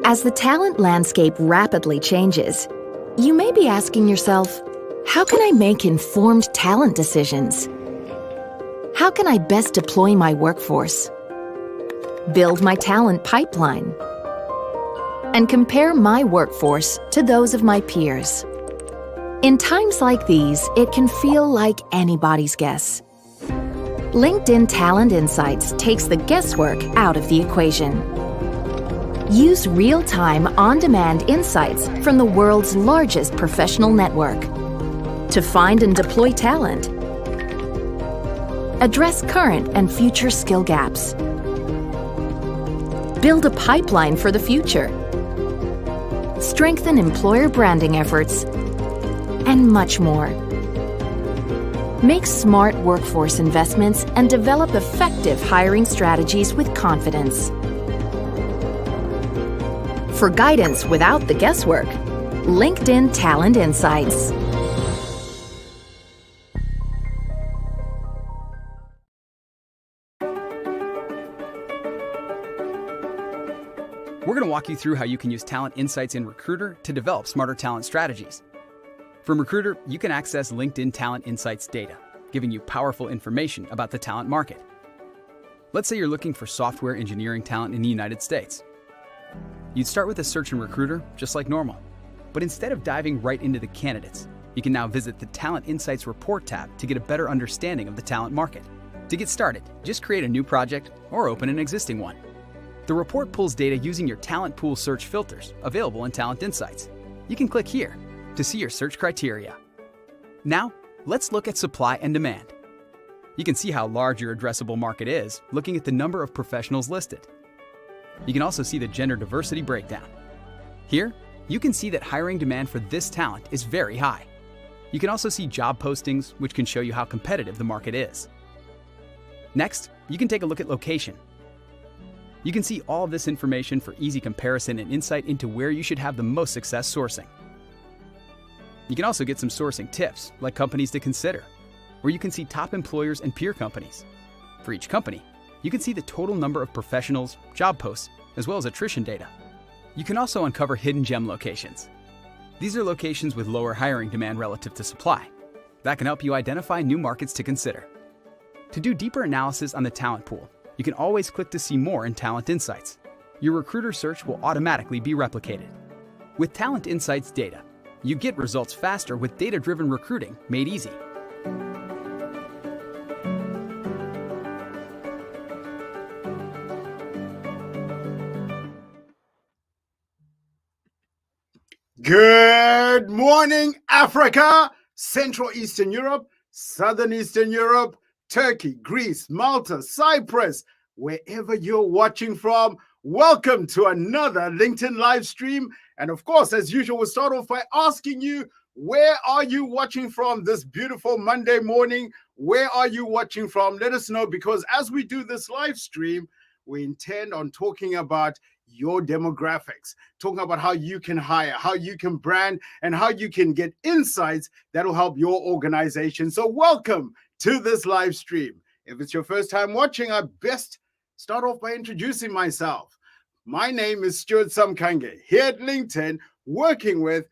As the talent landscape rapidly changes, you may be asking yourself, how can I make informed talent decisions? How can I best deploy my workforce? Build my talent pipeline? And compare my workforce to those of my peers? In times like these, it can feel like anybody's guess. LinkedIn Talent Insights takes the guesswork out of the equation. Use real-time, on-demand insights from the world's largest professional network to find and deploy talent, address current and future skill gaps, build a pipeline for the future, strengthen employer branding efforts, and much more. Make smart workforce investments and develop effective hiring strategies with confidence. For guidance without the guesswork, LinkedIn Talent Insights. We're going to walk you through how you can use Talent Insights in Recruiter to develop smarter talent strategies. From Recruiter, you can access LinkedIn Talent Insights data, giving you powerful information about the talent market. Let's say you're looking for software engineering talent in the United States. You'd start with a search in Recruiter, just like normal. But instead of diving right into the candidates, you can now visit the Talent Insights Report tab to get a better understanding of the talent market. To get started, just create a new project or open an existing one. The report pulls data using your talent pool search filters available in Talent Insights. You can click here to see your search criteria. Now, let's look at supply and demand. You can see how large your addressable market is looking at the number of professionals listed. You can also see the gender diversity breakdown. Here, you can see that hiring demand for this talent is very high. You can also see job postings, which can show you how competitive the market is. Next, you can take a look at location. You can see all of this information for easy comparison and insight into where you should have the most success sourcing. You can also get some sourcing tips, like companies to consider, where you can see top employers and peer companies. For each company, you can see the total number of professionals, job posts, as well as attrition data. You can also uncover hidden gem locations. These are locations with lower hiring demand relative to supply. That can help you identify new markets to consider. To do deeper analysis on the talent pool, you can always click to see more in Talent Insights. Your recruiter search will automatically be replicated. With Talent Insights data, you get results faster with data-driven recruiting made easy. Good morning, Africa, Central Eastern Europe, Southern Eastern Europe, Turkey, Greece, Malta, Cyprus, wherever you're watching from. Welcome to another LinkedIn live stream. And of course, as usual, we'll start off by asking you, where are you watching from this beautiful Monday morning? Where are you watching from? Let us know, because as we do this live stream, we intend on talking about your demographics, talking about how you can hire, how you can brand, and how you can get insights that will help your organization. So welcome to this live stream. If it's your first time watching, I best start off by introducing myself. My name is Stuart Samkange, here at LinkedIn, working with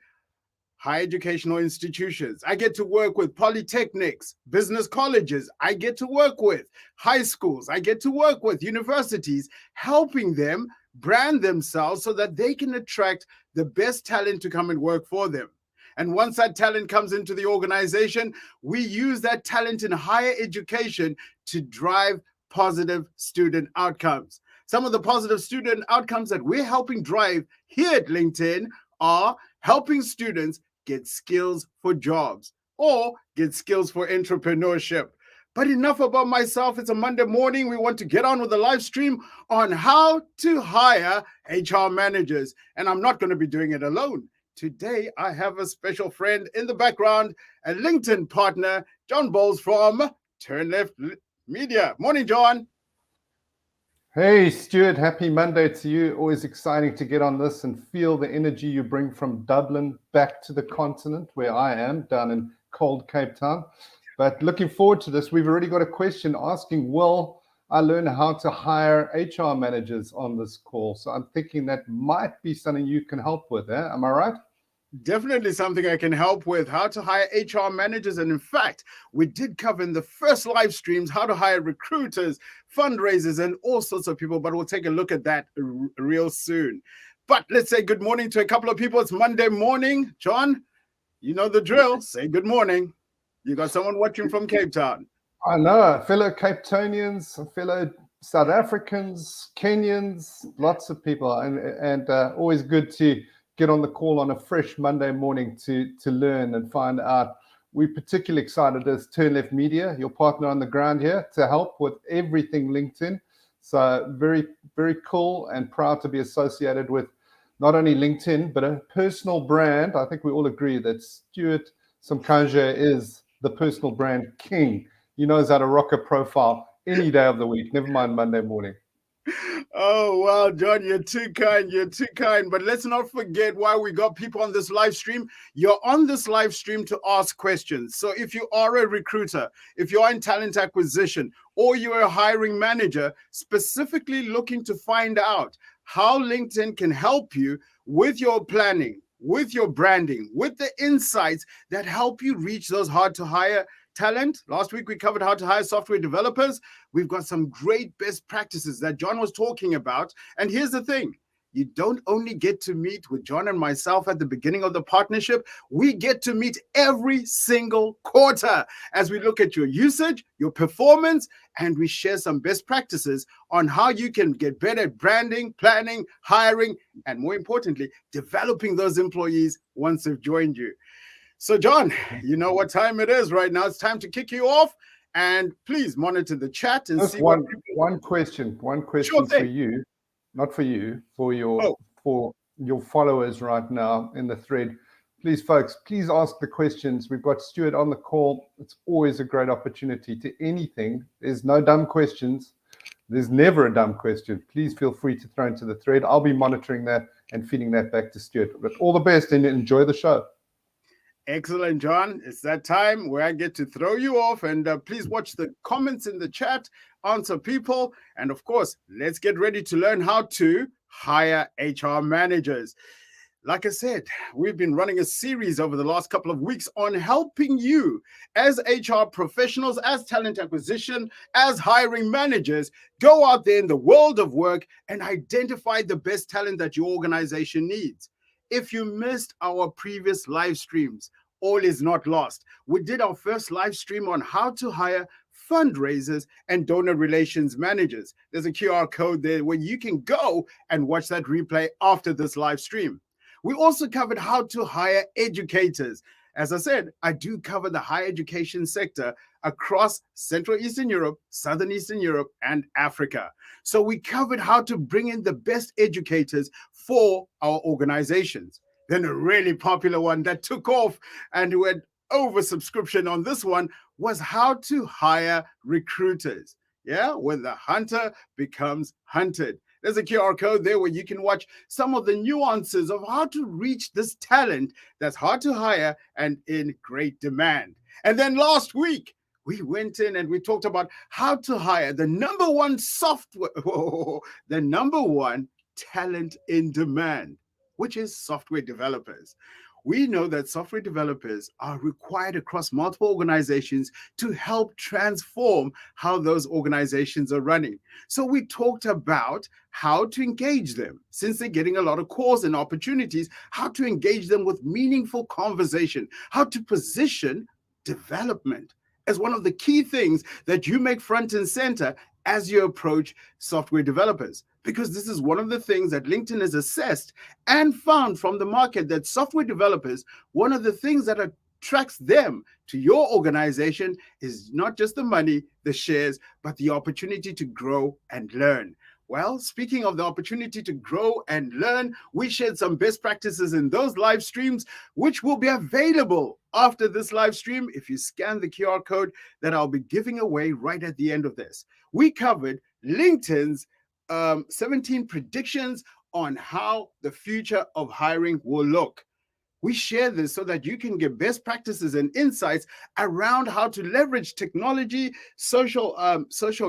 higher educational institutions. I get to work with polytechnics, business colleges. I get to work with high schools. I get to work with universities, helping them brand themselves so that they can attract the best talent to come and work for them. And once that talent comes into the organization, we use that talent in higher education to drive positive student outcomes. Some of the positive student outcomes that we're helping drive here at LinkedIn are helping students get skills for jobs or get skills for entrepreneurship, But enough about myself. It's a Monday morning. We want to get on with the live stream on how to hire HR managers. And I'm not going to be doing it alone. Today, I have a special friend in the background, a LinkedIn partner, John Bowles from Turn Left Media. Morning, John. Hey, Stuart. Happy Monday to you. Always exciting to get on this and feel the energy you bring from Dublin back to the continent where I am, down in cold Cape Town. But looking forward to this. We've already got a question asking, will I learn how to hire HR managers on this call? So I'm thinking that might be something you can help with. Am I right? Definitely something I can help with, how to hire HR managers. And in fact, we did cover in the first live streams how to hire recruiters, fundraisers, and all sorts of people. But we'll take a look at that real soon. But let's say good morning to a couple of people. It's Monday morning. John, you know the drill. Say good morning. You got someone watching from Cape Town. I know, fellow Cape Townians, fellow South Africans, Kenyans, lots of people, and always good to get on the call on a fresh Monday morning to learn and find out. We're particularly excited as Turn Left Media, your partner on the ground here, to help with everything LinkedIn. So very, very cool and proud to be associated with not only LinkedIn, but a personal brand. I think we all agree that Stuart Somkanje is the personal brand king. He knows how to rock a profile any day of the week, never mind Monday morning. Oh, well, John, you're too kind. You're too kind. But let's not forget why we got people on this live stream. You're on this live stream to ask questions. So if you are a recruiter, if you're in talent acquisition, or you're a hiring manager, specifically looking to find out how LinkedIn can help you with your planning, with your branding, with the insights that help you reach those hard to hire talent. Last week, we covered how to hire software developers. We've got some great best practices that John was talking about. And here's the thing. You don't only get to meet with John and myself at the beginning of the partnership. We get to meet every single quarter as we look at your usage, your performance, and we share some best practices on how you can get better at branding, planning, hiring, and more importantly, developing those employees once they've joined you. So, John, you know what time it is right now. It's time to kick you off. And please monitor the chat and see one question Sure for you, not for you, for your followers right now in the thread. Please, folks, please ask the questions. We've got Stuart on the call. It's always a great opportunity to anything. There's no dumb questions. There's never a dumb question. Please feel free to throw into the thread. I'll be monitoring that and feeding that back to Stuart. But all the best and enjoy the show. Excellent, John. It's that time where I get to throw you off. And please watch the comments in the chat, answer people. And of course, let's get ready to learn how to hire HR managers. Like I said, we've been running a series over the last couple of weeks on helping you as HR professionals, as talent acquisition, as hiring managers, go out there in the world of work and identify the best talent that your organization needs. If you missed our previous live streams, all is not lost. We did our first live stream on how to hire fundraisers and donor relations managers. There's a QR code there where you can go and watch that replay after this live stream. We also covered how to hire educators. As I said, I do cover the higher education sector across Central Eastern Europe, Southern Eastern Europe, and Africa. So we covered how to bring in the best educators for our organizations. Then a really popular one that took off and who had oversubscription on this one was how to hire recruiters. Yeah, when the hunter becomes hunted. There's a QR code there where you can watch some of the nuances of how to reach this talent that's hard to hire and in great demand. And then last week, we went in and we talked about how to hire the number one talent in demand, which is software developers. We know that software developers are required across multiple organizations to help transform how those organizations are running. So we talked about how to engage them, since they're getting a lot of calls and opportunities, how to engage them with meaningful conversation, how to position development as one of the key things that you make front and center as you approach software developers. Because this is one of the things that LinkedIn has assessed and found from the market, that software developers, one of the things that are attracts them to your organization is not just the money, the shares, but the opportunity to grow and learn. Well, speaking of the opportunity to grow and learn, we shared some best practices in those live streams, which will be available after this live stream if you scan the QR code that I'll be giving away right at the end of this. We covered LinkedIn's 17 predictions on how the future of hiring will look. We share this so that you can get best practices and insights around how to leverage technology, social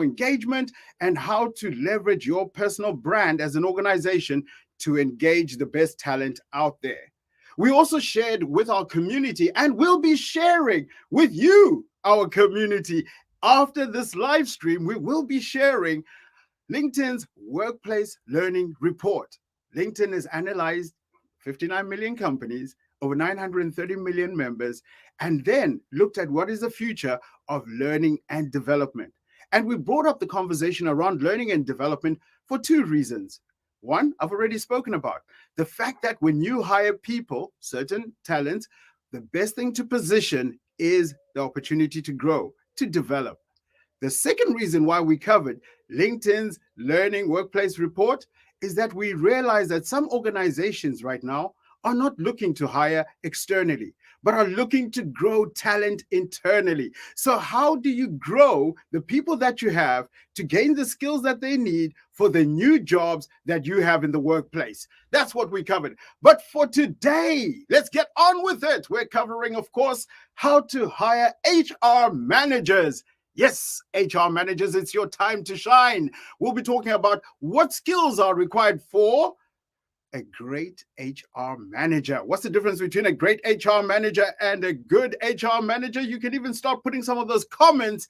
engagement, and how to leverage your personal brand as an organization to engage the best talent out there. We also shared with our community and will be sharing with you, our community. After this live stream, we will be sharing LinkedIn's Workplace Learning Report. LinkedIn has analyzed 59 million companies, over 930 million members, and then looked at what is the future of learning and development. And we brought up the conversation around learning and development for two reasons. One, I've already spoken about the fact that when you hire people, certain talents, the best thing to position is the opportunity to grow, to develop. The second reason why we covered LinkedIn's Learning Workplace Report is that we realize that some organizations right now are not looking to hire externally, but are looking to grow talent internally. So how do you grow the people that you have to gain the skills that they need for the new jobs that you have in the workplace? That's what we covered. But for today, let's get on with it. We're covering, of course, how to hire HR managers. Yes, HR managers, it's your time to shine. We'll be talking about what skills are required for a great HR manager. What's the difference between a great HR manager and a good HR manager? You can even start putting some of those comments,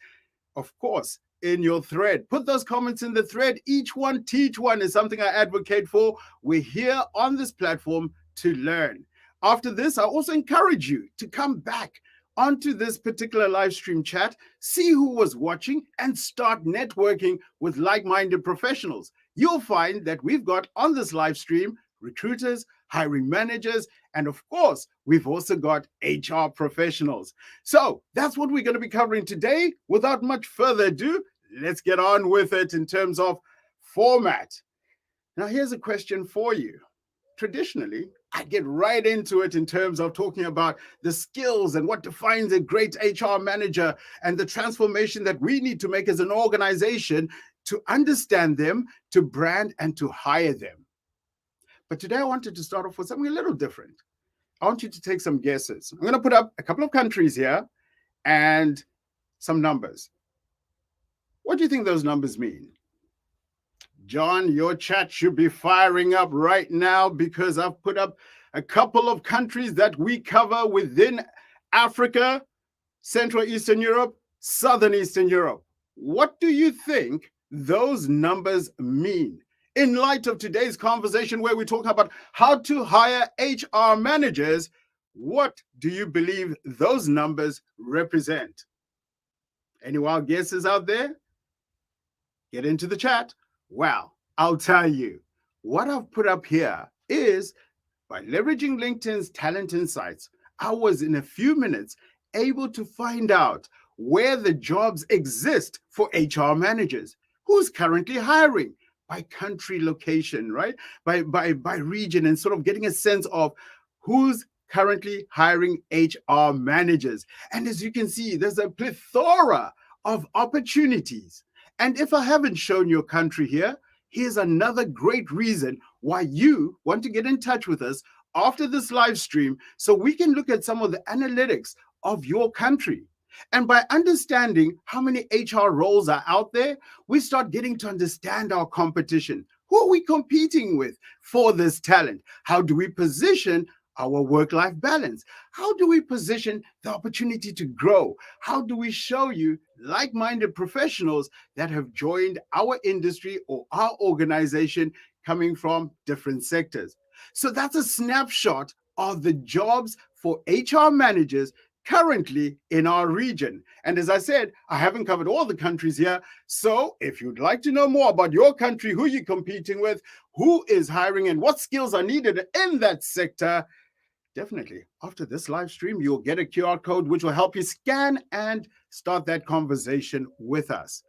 of course, in your thread. Put those comments in the thread. Each one, teach one is something I advocate for. We're here on this platform to learn. After this, I also encourage you to come back onto this particular live stream chat, see who was watching, and start networking with like-minded professionals. You'll find that we've got on this live stream recruiters, hiring managers, and of course, we've also got HR professionals. So that's what we're going to be covering today. Without much further ado, let's get on with it in terms of format. Now, here's a question for you. Traditionally, I get right into it in terms of talking about the skills and what defines a great HR manager and the transformation that we need to make as an organization to understand them, to brand, and to hire them. But today I wanted to start off with something a little different. I want you to take some guesses. I'm going to put up a couple of countries here and some numbers. What do you think those numbers mean? John, your chat should be firing up right now because I've put up a couple of countries that we cover within Africa, Central Eastern Europe, Southern Eastern Europe. What do you think those numbers mean? In light of today's conversation where we're talking about how to hire HR managers, what do you believe those numbers represent? Any wild guesses out there? Get into the chat. Well, I'll tell you. What I've put up here is by leveraging LinkedIn's Talent Insights, I was in a few minutes able to find out where the jobs exist for HR managers. Who's currently hiring? By country location, right? By region, and sort of getting a sense of who's currently hiring HR managers. And as you can see, there's a plethora of opportunities. And if I haven't shown your country here, here's another great reason why you want to get in touch with us after this live stream so we can look at some of the analytics of your country. And by understanding how many HR roles are out there, we start getting to understand our competition. Who are we competing with for this talent? How do we position our work-life balance? How do we position the opportunity to grow? How do we show you like-minded professionals that have joined our industry or our organization coming from different sectors? So that's a snapshot of the jobs for HR managers currently in our region. And as I said, I haven't covered all the countries here. So if you'd like to know more about your country, who you're competing with, who is hiring, and what skills are needed in that sector, Definitely. After this live stream, you'll get a QR code which will help you scan and start that conversation with us.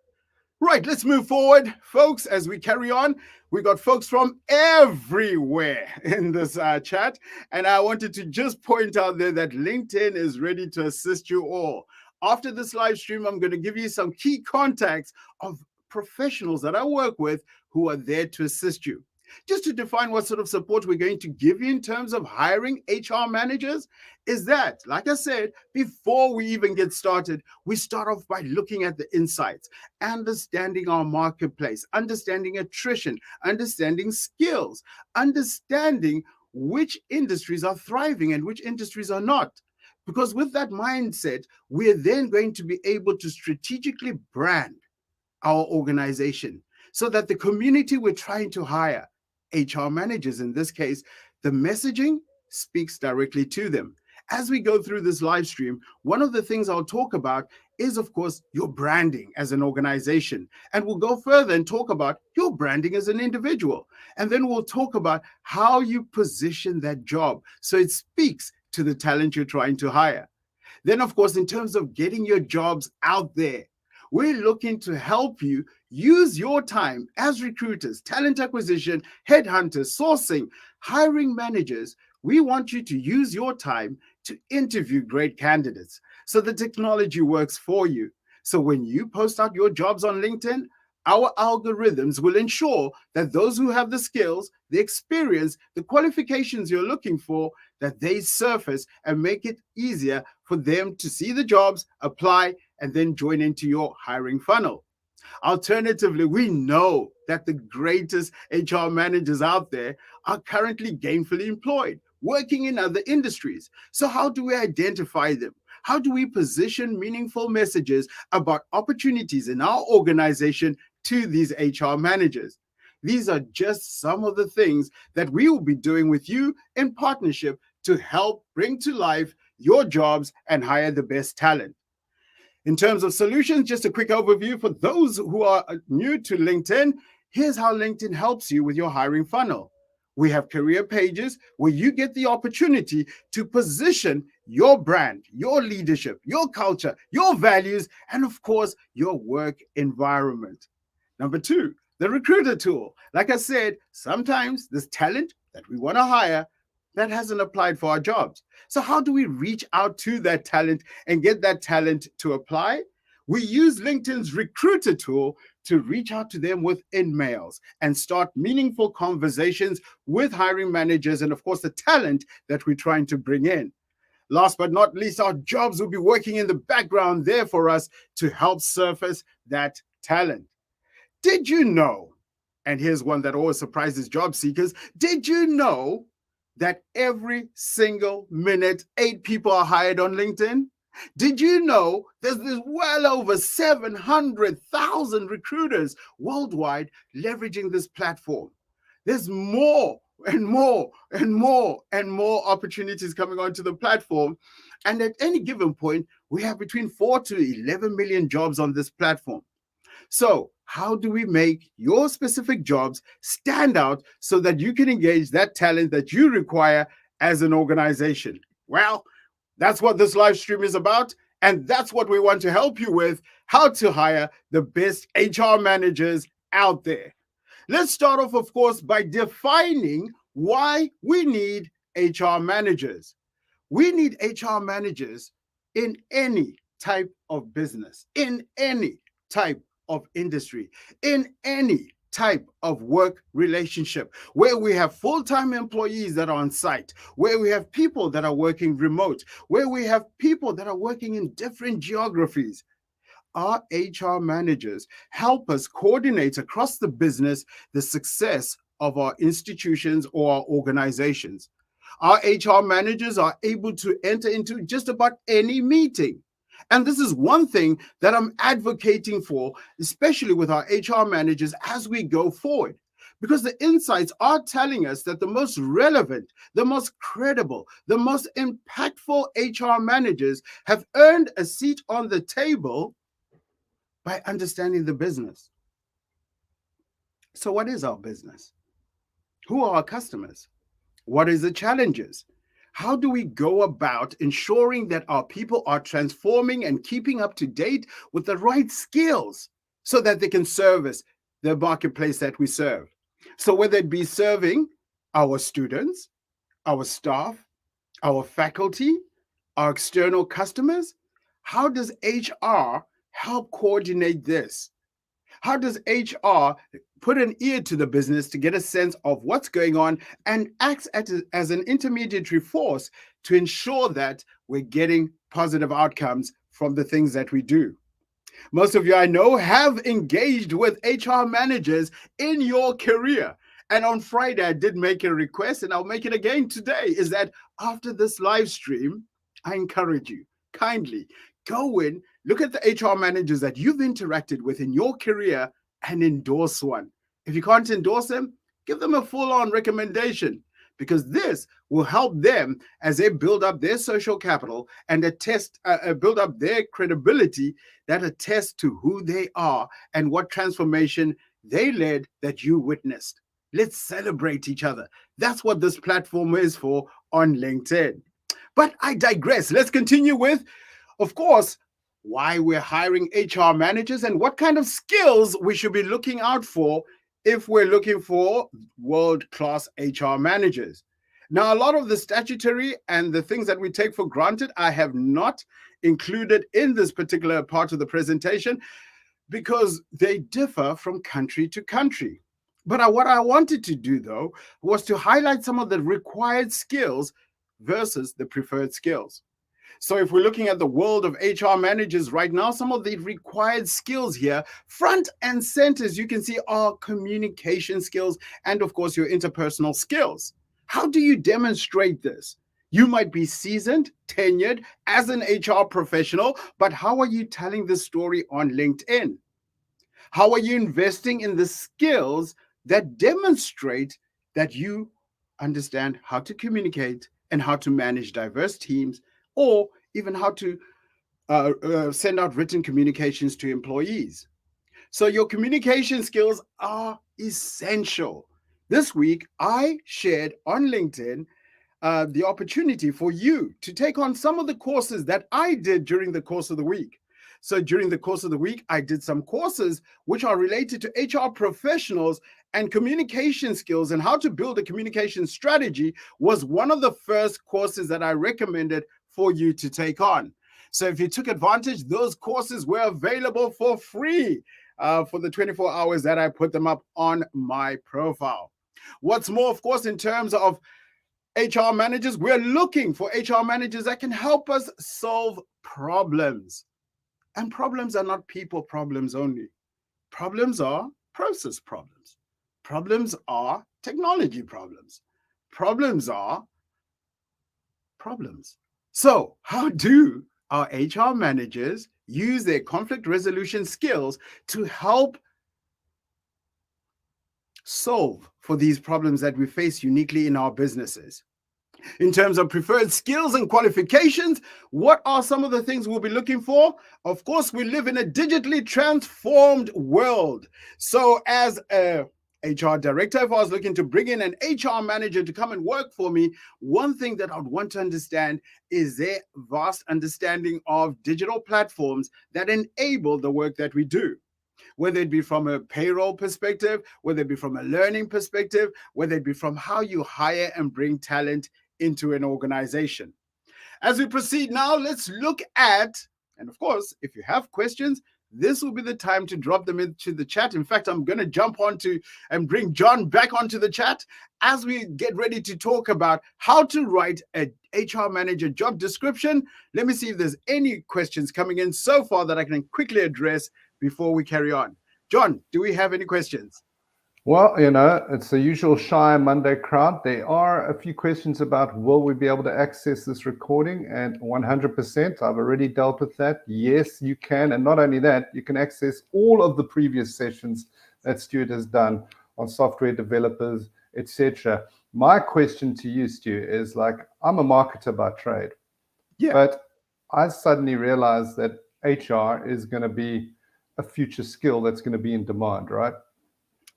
Right, let's move forward, folks, as we carry on. We got folks from everywhere in this chat. And I wanted to just point out there that LinkedIn is ready to assist you all. After this live stream, I'm going to give you some key contacts of professionals that I work with who are there to assist you. Just to define what sort of support we're going to give you in terms of hiring HR managers is that, like I said, before we even get started, we start off by looking at the insights, understanding our marketplace, understanding attrition, understanding skills, understanding which industries are thriving and which industries are not. Because with that mindset, we're then going to be able to strategically brand our organization so that the community we're trying to hire, HR managers in this case, the messaging speaks directly to them. As we go through this live stream, one of the things I'll talk about is, of course, your branding as an organization. And we'll go further and talk about your branding as an individual. And then we'll talk about how you position that job so it speaks to the talent you're trying to hire. Then, of course, in terms of getting your jobs out there, we're looking to help you use your time as recruiters, talent acquisition, headhunters, sourcing, hiring managers. We want you to use your time to interview great candidates so the technology works for you. So when you post out your jobs on LinkedIn, our algorithms will ensure that those who have the skills, the experience, the qualifications you're looking for, that they surface and make it easier for them to see the jobs, apply, and then join into your hiring funnel. Alternatively, we know that the greatest HR managers out there are currently gainfully employed, working in other industries. So how do we identify them? How do we position meaningful messages about opportunities in our organization to these HR managers? These are just some of the things that we will be doing with you in partnership to help bring to life your jobs and hire the best talent. In terms of solutions, just a quick overview for those who are new to LinkedIn. Here's how LinkedIn helps you with your hiring funnel. We have career pages where you get the opportunity to position your brand, your leadership, your culture, your values, and of course, your work environment. Number two, the recruiter tool. Like I said, sometimes there's talent that we want to hire that hasn't applied for our jobs. So how do we reach out to that talent and get that talent to apply? We use LinkedIn's recruiter tool to reach out to them with emails and start meaningful conversations with hiring managers and, of course, the talent that we're trying to bring in. Last but not least, our jobs will be working in the background there for us to help surface that talent. Did you know, and here's one that always surprises job seekers, did you know that every single minute 8 people are hired on LinkedIn? Did you know there's well over 700,000 recruiters worldwide leveraging this platform? There's more and more and more and more opportunities coming onto the platform. And at any given point, we have between 4 to 11 million jobs on this platform. So how do we make your specific jobs stand out so that you can engage that talent that you require as an organization? Well, that's what this live stream is about. And that's what we want to help you with, how to hire the best HR managers out there. Let's start off, of course, by defining why we need HR managers. We need HR managers in any type of business, in any type of industry, in any type of work relationship, where we have full-time employees that are on site, where we have people that are working remote, where we have people that are working in different geographies. Our HR managers help us coordinate across the business the success of our institutions or our organizations. Our HR managers are able to enter into just about any meeting. And this is one thing that I'm advocating for, especially with our HR managers as we go forward, because the insights are telling us that the most relevant, the most credible, the most impactful HR managers have earned a seat on the table by understanding the business. So what is our business? Who are our customers? What is the challenges? How do we go about ensuring that our people are transforming and keeping up to date with the right skills so that they can service the marketplace that we serve? So whether it be serving our students, our staff, our faculty, our external customers, how does HR help coordinate this? How does HR put an ear to the business to get a sense of what's going on and acts as an intermediary force to ensure that we're getting positive outcomes from the things that we do? Most of you I know have engaged with HR managers in your career. And on Friday, I did make a request, and I'll make it again today, is that after this live stream, I encourage you kindly go in, look at the HR managers that you've interacted with in your career and endorse one. If you can't endorse them, give them a full-on recommendation, because this will help them as they build up their social capital and build up their credibility that attests to who they are and what transformation they led that you witnessed. Let's celebrate each other. That's what this platform is for on LinkedIn. But I digress. Let's continue with, of course, why we're hiring HR managers and what kind of skills we should be looking out for if we're looking for world-class HR managers. Now, a lot of the statutory and the things that we take for granted, I have not included in this particular part of the presentation because they differ from country to country. But what I wanted to do, though, was to highlight some of the required skills versus the preferred skills. So if we're looking at the world of HR managers right now, some of the required skills here, front and center, as you can see, are communication skills and, of course, your interpersonal skills. How do you demonstrate this? You might be seasoned, tenured as an HR professional, but how are you telling this story on LinkedIn? How are you investing in the skills that demonstrate that you understand how to communicate and how to manage diverse teams, or even how to send out written communications to employees? So your communication skills are essential. This week, I shared on LinkedIn the opportunity for you to take on some of the courses that I did during the course of the week. So during the course of the week, I did some courses which are related to HR professionals, and communication skills and how to build a communication strategy was one of the first courses that I recommended for you to take on. So if you took advantage, those courses were available for free for the 24 hours that I put them up on my profile. What's more, of course, in terms of HR managers, we're looking for HR managers that can help us solve problems. And problems are not people problems only. Problems are process problems. Problems are technology problems. Problems are problems. So how do our HR managers use their conflict resolution skills to help solve for these problems that we face uniquely in our businesses? In terms of preferred skills and qualifications, what are some of the things we'll be looking for? Of course, we live in a digitally transformed world. So as a HR director, if I was looking to bring in an HR manager to come and work for me, one thing that I'd want to understand is their vast understanding of digital platforms that enable the work that we do. Whether it be from a payroll perspective, whether it be from a learning perspective, whether it be from how you hire and bring talent into an organization. As we proceed now, let's look at, and of course, if you have questions, this will be the time to drop them into the chat. In fact, I'm going to jump onto and bring John back onto the chat as we get ready to talk about how to write a HR manager job description. Let me see if there's any questions coming in so far that I can quickly address before we carry on. John, do we have any questions? Well, it's the usual shy Monday crowd. There are a few questions about, will we be able to access this recording? And 100%, I've already dealt with that. Yes, you can. And not only that, you can access all of the previous sessions that Stuart has done on software developers, etc. My question to you, Stu, is I'm a marketer by trade. Yeah. But I suddenly realized that HR is going to be a future skill that's going to be in demand, right?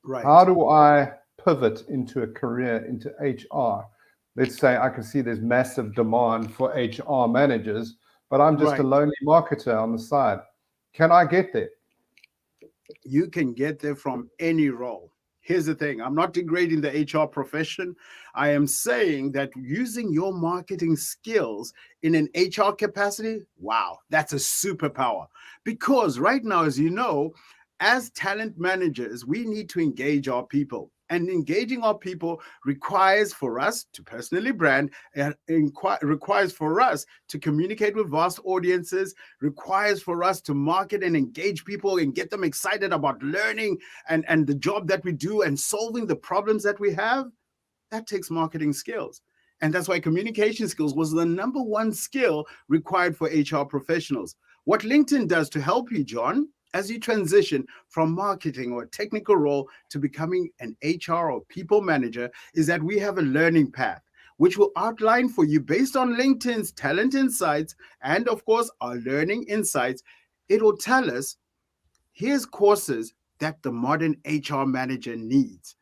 Right. How do I pivot into a career into HR let's say I can see there's massive demand for HR managers, but I'm just a Right. lonely marketer on the side. Can I get there? You can get there from any role. Here's the thing, I'm not degrading the HR profession. I am saying that using your marketing skills in an HR capacity, wow, that's a superpower. Because right now, as you know, as talent managers, we need to engage our people. And engaging our people requires for us to personally brand, and requires for us to communicate with vast audiences, requires for us to market and engage people and get them excited about learning and the job that we do and solving the problems that we have. That takes marketing skills. And that's why communication skills was the number one skill required for HR professionals. What LinkedIn does to help you, John, as you transition from marketing or a technical role to becoming an HR or people manager, is that we have a learning path which will outline for you based on LinkedIn's talent insights and, of course, our learning insights. It will tell us, here's courses that the modern HR manager needs.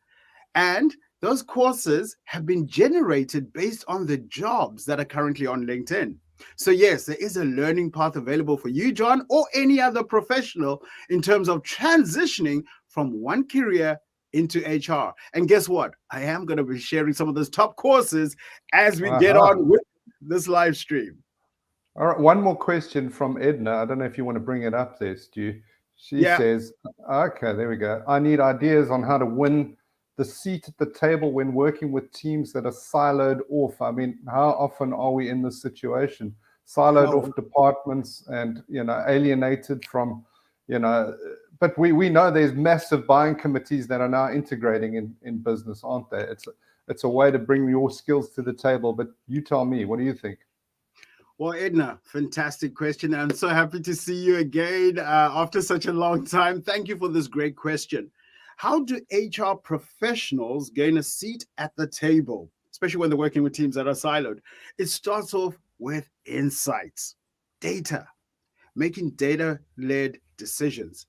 And those courses have been generated based on the jobs that are currently on LinkedIn. So yes, there is a learning path available for you, John, or any other professional in terms of transitioning from one career into HR. And guess what? I am going to be sharing some of those top courses as we get on with this live stream. All right, one more question from Edna. I don't know if you want to bring it up there, Stu. She says, okay, there we go. I need ideas on how to win the seat at the table when working with teams that are siloed off. I mean, how often are we in this situation? Siloed off departments and, alienated from, but we know there's massive buying committees that are now integrating in business, aren't there? It's a way to bring your skills to the table, but you tell me, what do you think? Well, Edna, fantastic question. I'm so happy to see you again after such a long time. Thank you for this great question. How do HR professionals gain a seat at the table, especially when they're working with teams that are siloed? It starts off with insights, data, making data-led decisions,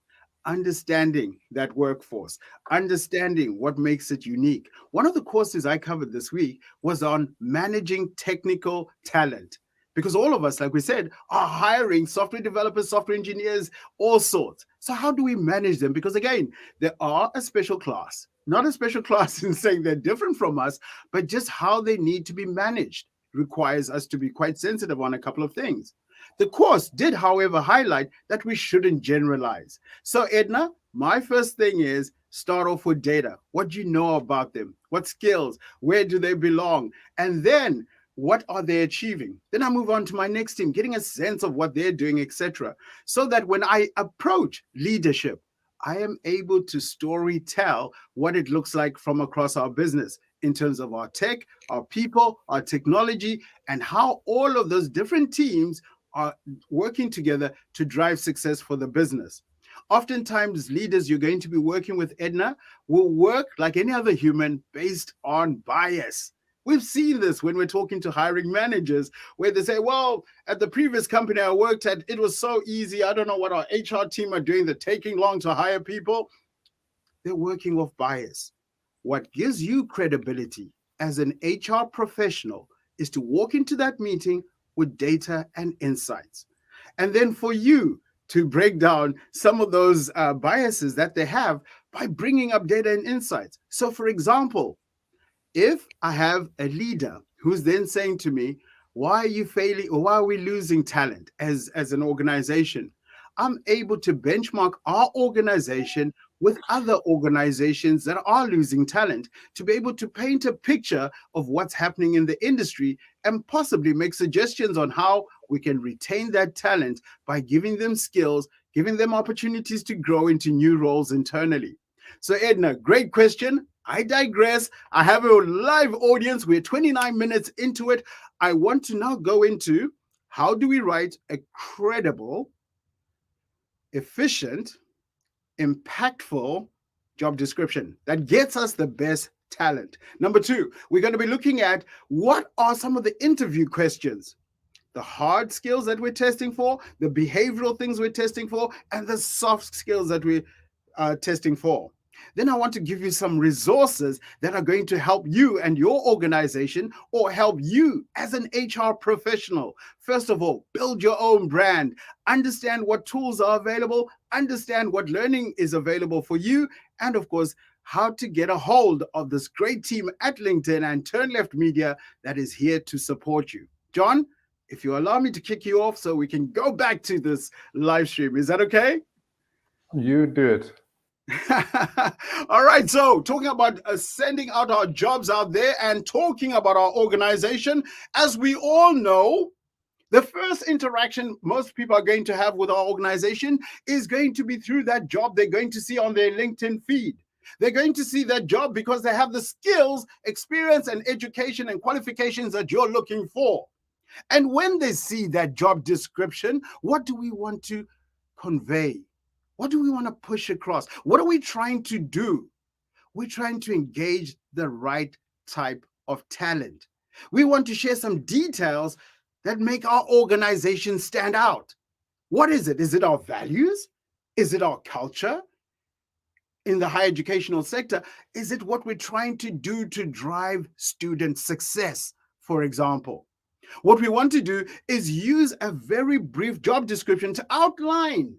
understanding that workforce, understanding what makes it unique. One of the courses I covered this week was on managing technical talent. Because all of us, like we said, are hiring software developers, software engineers, all sorts. So how do we manage them? Because again, they are a special class, not a special class in saying they're different from us, but just how they need to be managed requires us to be quite sensitive on a couple of things. The course did, however, highlight that we shouldn't generalize. So Edna, my first thing is start off with data. What do you know about them? What skills? Where do they belong? And then what are they achieving? Then I move on to my next team, getting a sense of what they're doing, etc. So that when I approach leadership, I am able to story tell what it looks like from across our business in terms of our tech, our people, our technology, and how all of those different teams are working together to drive success for the business. Oftentimes, leaders you're going to be working with, Edna, will work like any other human based on bias. We've seen this when we're talking to hiring managers, where they say, well, at the previous company I worked at, it was so easy. I don't know what our HR team are doing. They're taking long to hire people. They're working off bias. What gives you credibility as an HR professional is to walk into that meeting with data and insights. And then for you to break down some of those biases that they have by bringing up data and insights. So for example, if I have a leader who's then saying to me, why are you failing or why are we losing talent as an organization? I'm able to benchmark our organization with other organizations that are losing talent to be able to paint a picture of what's happening in the industry and possibly make suggestions on how we can retain that talent by giving them skills, giving them opportunities to grow into new roles internally. So Edna, great question. I digress. I have a live audience. We're 29 minutes into it. I want to now go into how do we write a credible, efficient, impactful job description that gets us the best talent. Number two, we're going to be looking at what are some of the interview questions, the hard skills that we're testing for, the behavioral things we're testing for, and the soft skills that we're testing for. Then I want to give you some resources that are going to help you and your organization, or help you as an HR professional. First of all, build your own brand, understand what tools are available, understand what learning is available for you, and of course, how to get a hold of this great team at LinkedIn and Turn Left Media that is here to support you. John, if you allow me to kick you off so we can go back to this live stream, is that okay? You do it. All right, so talking about sending out our jobs out there and talking about our organization, as we all know, the first interaction most people are going to have with our organization is going to be through that job they're going to see on their LinkedIn feed. They're going to see that job because they have the skills, experience, and education and qualifications that you're looking for. And when they see that job description, what do we want to convey? What do we want to push across? What are we trying to do? We're trying to engage the right type of talent. We want to share some details that make our organization stand out. What is it? Is it our values? Is it our culture? In the higher educational sector, is it what we're trying to do to drive student success, for example? What we want to do is use a very brief job description to outline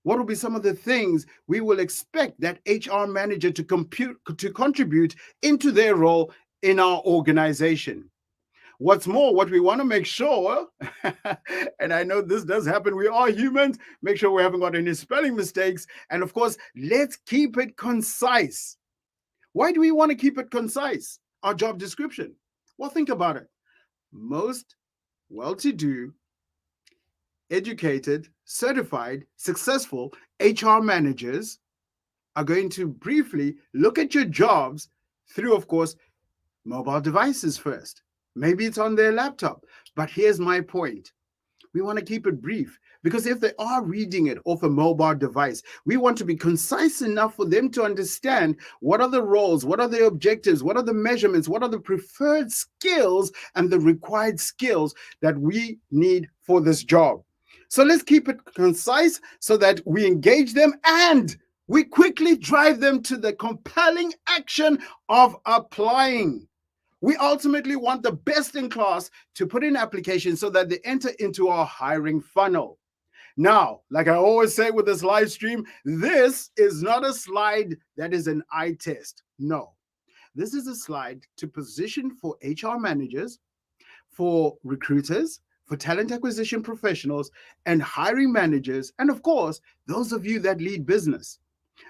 what will be some of the things we will expect that HR manager to contribute into their role in our organization. What's more, what we want to make sure, and I know this does happen, we are humans, make sure we haven't got any spelling mistakes. And of course, let's keep it concise. Why do we want to keep it concise? Our job description. Well, think about it. Most well-to-do, educated, certified, successful HR managers are going to briefly look at your jobs through, of course, mobile devices first. Maybe it's on their laptop. But here's my point. We want to keep it brief, because if they are reading it off a mobile device, we want to be concise enough for them to understand what are the roles, what are the objectives, what are the measurements, what are the preferred skills and the required skills that we need for this job. So let's keep it concise so that we engage them and we quickly drive them to the compelling action of applying. We ultimately want the best in class to put in applications so that they enter into our hiring funnel. Now, like I always say with this live stream, this is not a slide that is an eye test. No, this is a slide to position for HR managers, for recruiters, for talent acquisition professionals, and hiring managers, and of course, those of you that lead business,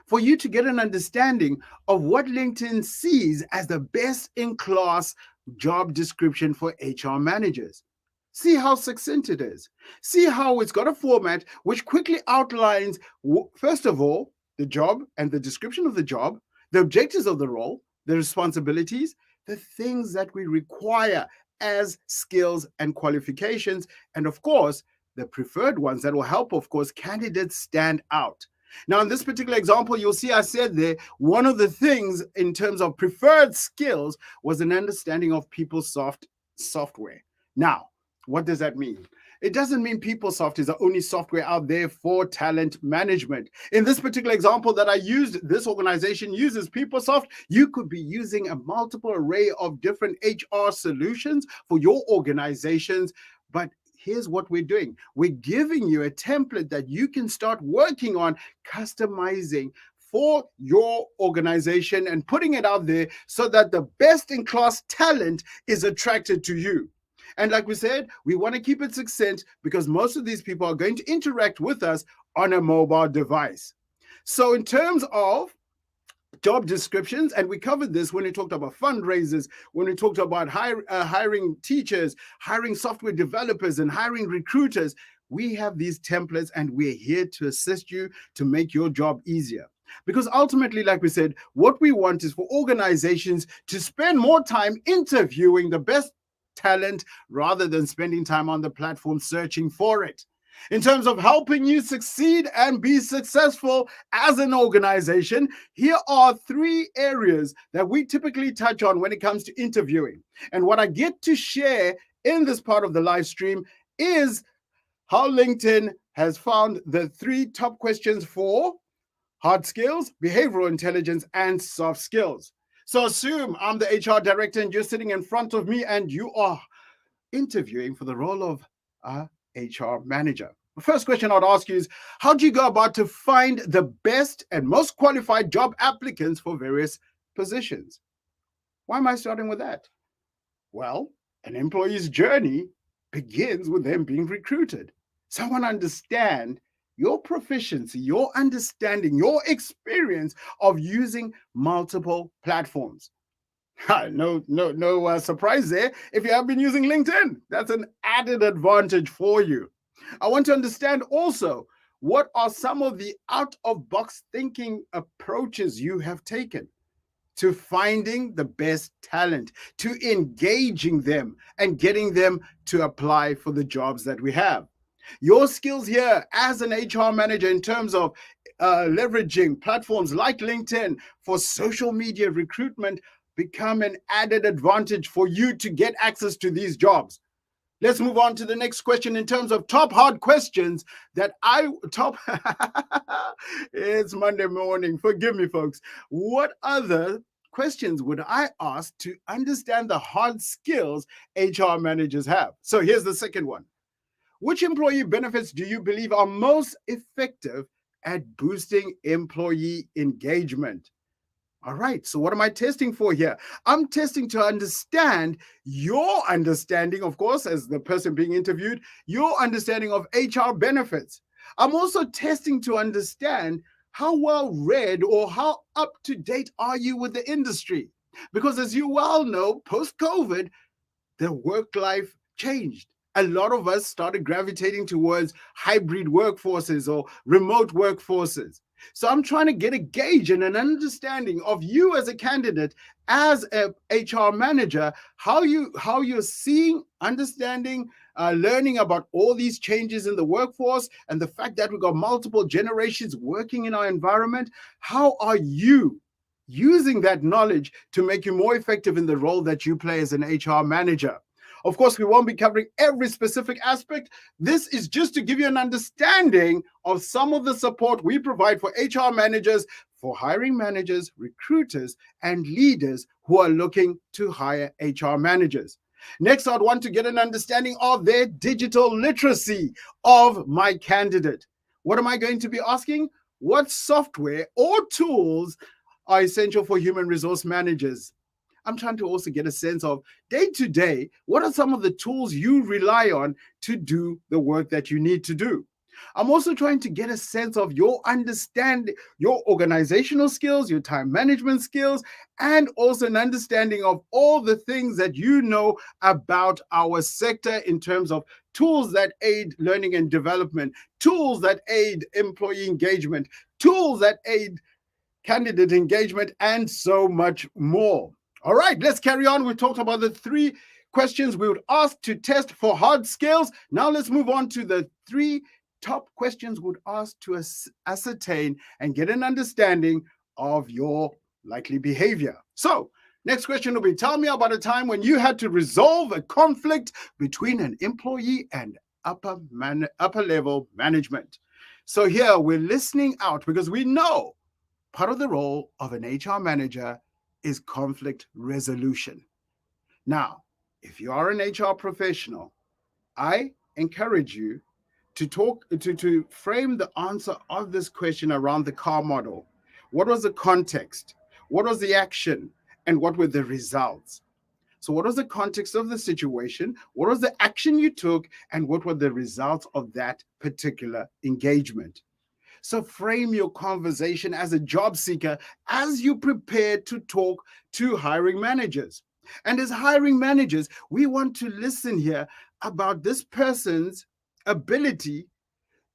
for you to get an understanding of what LinkedIn sees as the best-in-class job description for HR managers. See how succinct it is. See how it's got a format which quickly outlines, first of all, the job and the description of the job, the objectives of the role, the responsibilities, the things that we require as skills and qualifications, and of course, the preferred ones that will help, of course, candidates stand out. Now, in this particular example, you'll see I said there, one of the things in terms of preferred skills was an understanding of PeopleSoft software. Now, what does that mean? It doesn't mean PeopleSoft is the only software out there for talent management. In this particular example that I used, this organization uses PeopleSoft. You could be using a multiple array of different HR solutions for your organizations, but here's what we're doing. We're giving you a template that you can start working on customizing for your organization and putting it out there so that the best-in-class talent is attracted to you. And like we said, we want to keep it succinct because most of these people are going to interact with us on a mobile device. So in terms of job descriptions, and we covered this when we talked about fundraisers, when we talked about hiring teachers, hiring software developers, and hiring recruiters. We have these templates and we're here to assist you to make your job easier. Because ultimately, like we said, what we want is for organizations to spend more time interviewing the best talent rather than spending time on the platform searching for it. In terms of helping you succeed and be successful as an organization, here are 3 areas that we typically touch on when it comes to interviewing. And what I get to share in this part of the live stream is how LinkedIn has found the 3 top questions for hard skills, behavioral intelligence, and soft skills. So assume I'm the HR director and you're sitting in front of me and you are interviewing for the role of a HR manager. The first question I'd ask you is, how do you go about to find the best and most qualified job applicants for various positions? Why am I starting with that? Well, an employee's journey begins with them being recruited. So I want to understand your proficiency, your understanding, your experience of using multiple platforms. No surprise there. If you have been using LinkedIn, that's an added advantage for you. I want to understand also, what are some of the out-of-box thinking approaches you have taken to finding the best talent, to engaging them and getting them to apply for the jobs that we have. Your skills here as an HR manager in terms of leveraging platforms like LinkedIn for social media recruitment become an added advantage for you to get access to these jobs. Let's move on to the next question in terms of top hard questions that it's Monday morning. Forgive me, folks. What other questions would I ask to understand the hard skills HR managers have? So here's the second one. Which employee benefits do you believe are most effective at boosting employee engagement? All right, so what am I testing for here? I'm testing to understand your understanding, of course, as the person being interviewed, your understanding of HR benefits. I'm also testing to understand how well read or how up to date are you with the industry? Because as you well know, post-COVID, the work life changed. A lot of us started gravitating towards hybrid workforces or remote workforces. So I'm trying to get a gauge and an understanding of you as a candidate, as a HR manager, how you're seeing, understanding, learning about all these changes in the workforce and the fact that we've got multiple generations working in our environment. How are you using that knowledge to make you more effective in the role that you play as an HR manager? Of course, we won't be covering every specific aspect. This is just to give you an understanding of some of the support we provide for HR managers, for hiring managers, recruiters, and leaders who are looking to hire HR managers. Next, I'd want to get an understanding of their digital literacy of my candidate. What am I going to be asking? What software or tools are essential for human resource managers? I'm trying to also get a sense of day to day, what are some of the tools you rely on to do the work that you need to do? I'm also trying to get a sense of your understanding, your organizational skills, your time management skills, and also an understanding of all the things that you know about our sector in terms of tools that aid learning and development, tools that aid employee engagement, tools that aid candidate engagement, and so much more. All right, let's carry on. We talked about the 3 questions we would ask to test for hard skills. Now let's move on to the 3 top questions we would ask to ascertain and get an understanding of your likely behavior. So next question will be, tell me about a time when you had to resolve a conflict between an employee and upper level management. So here we're listening out because we know part of the role of an HR manager is conflict resolution. Now, if you are an HR professional, I encourage you to frame the answer of this question around the CAR model. What was the context? What was the action? And what were the results? So what was the context of the situation? What was the action you took? And what were the results of that particular engagement? So frame your conversation as a job seeker as you prepare to talk to hiring managers. And as hiring managers, we want to listen here about this person's ability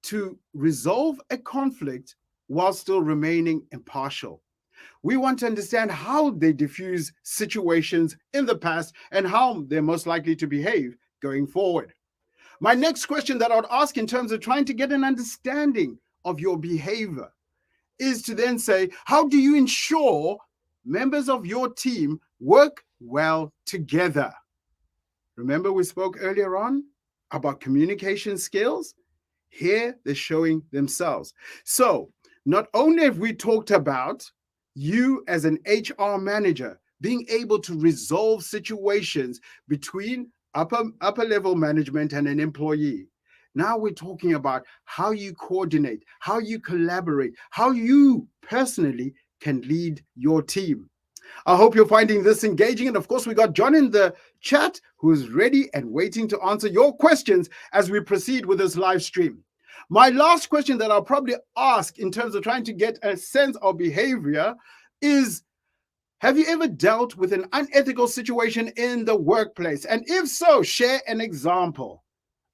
to resolve a conflict while still remaining impartial. We want to understand how they diffuse situations in the past and how they're most likely to behave going forward. My next question that I would ask in terms of trying to get an understanding of your behavior is to then say, how do you ensure members of your team work well together? Remember we spoke earlier on about communication skills? Here they're showing themselves. So Not only have we talked about you as an HR manager being able to resolve situations between upper level management and an employee. Now we're talking about how you coordinate, how you collaborate, how you personally can lead your team. I hope you're finding this engaging. And of course, we got John in the chat who's ready and waiting to answer your questions as we proceed with this live stream. My last question that I'll probably ask in terms of trying to get a sense of behavior is, have you ever dealt with an unethical situation in the workplace? And if so, share an example.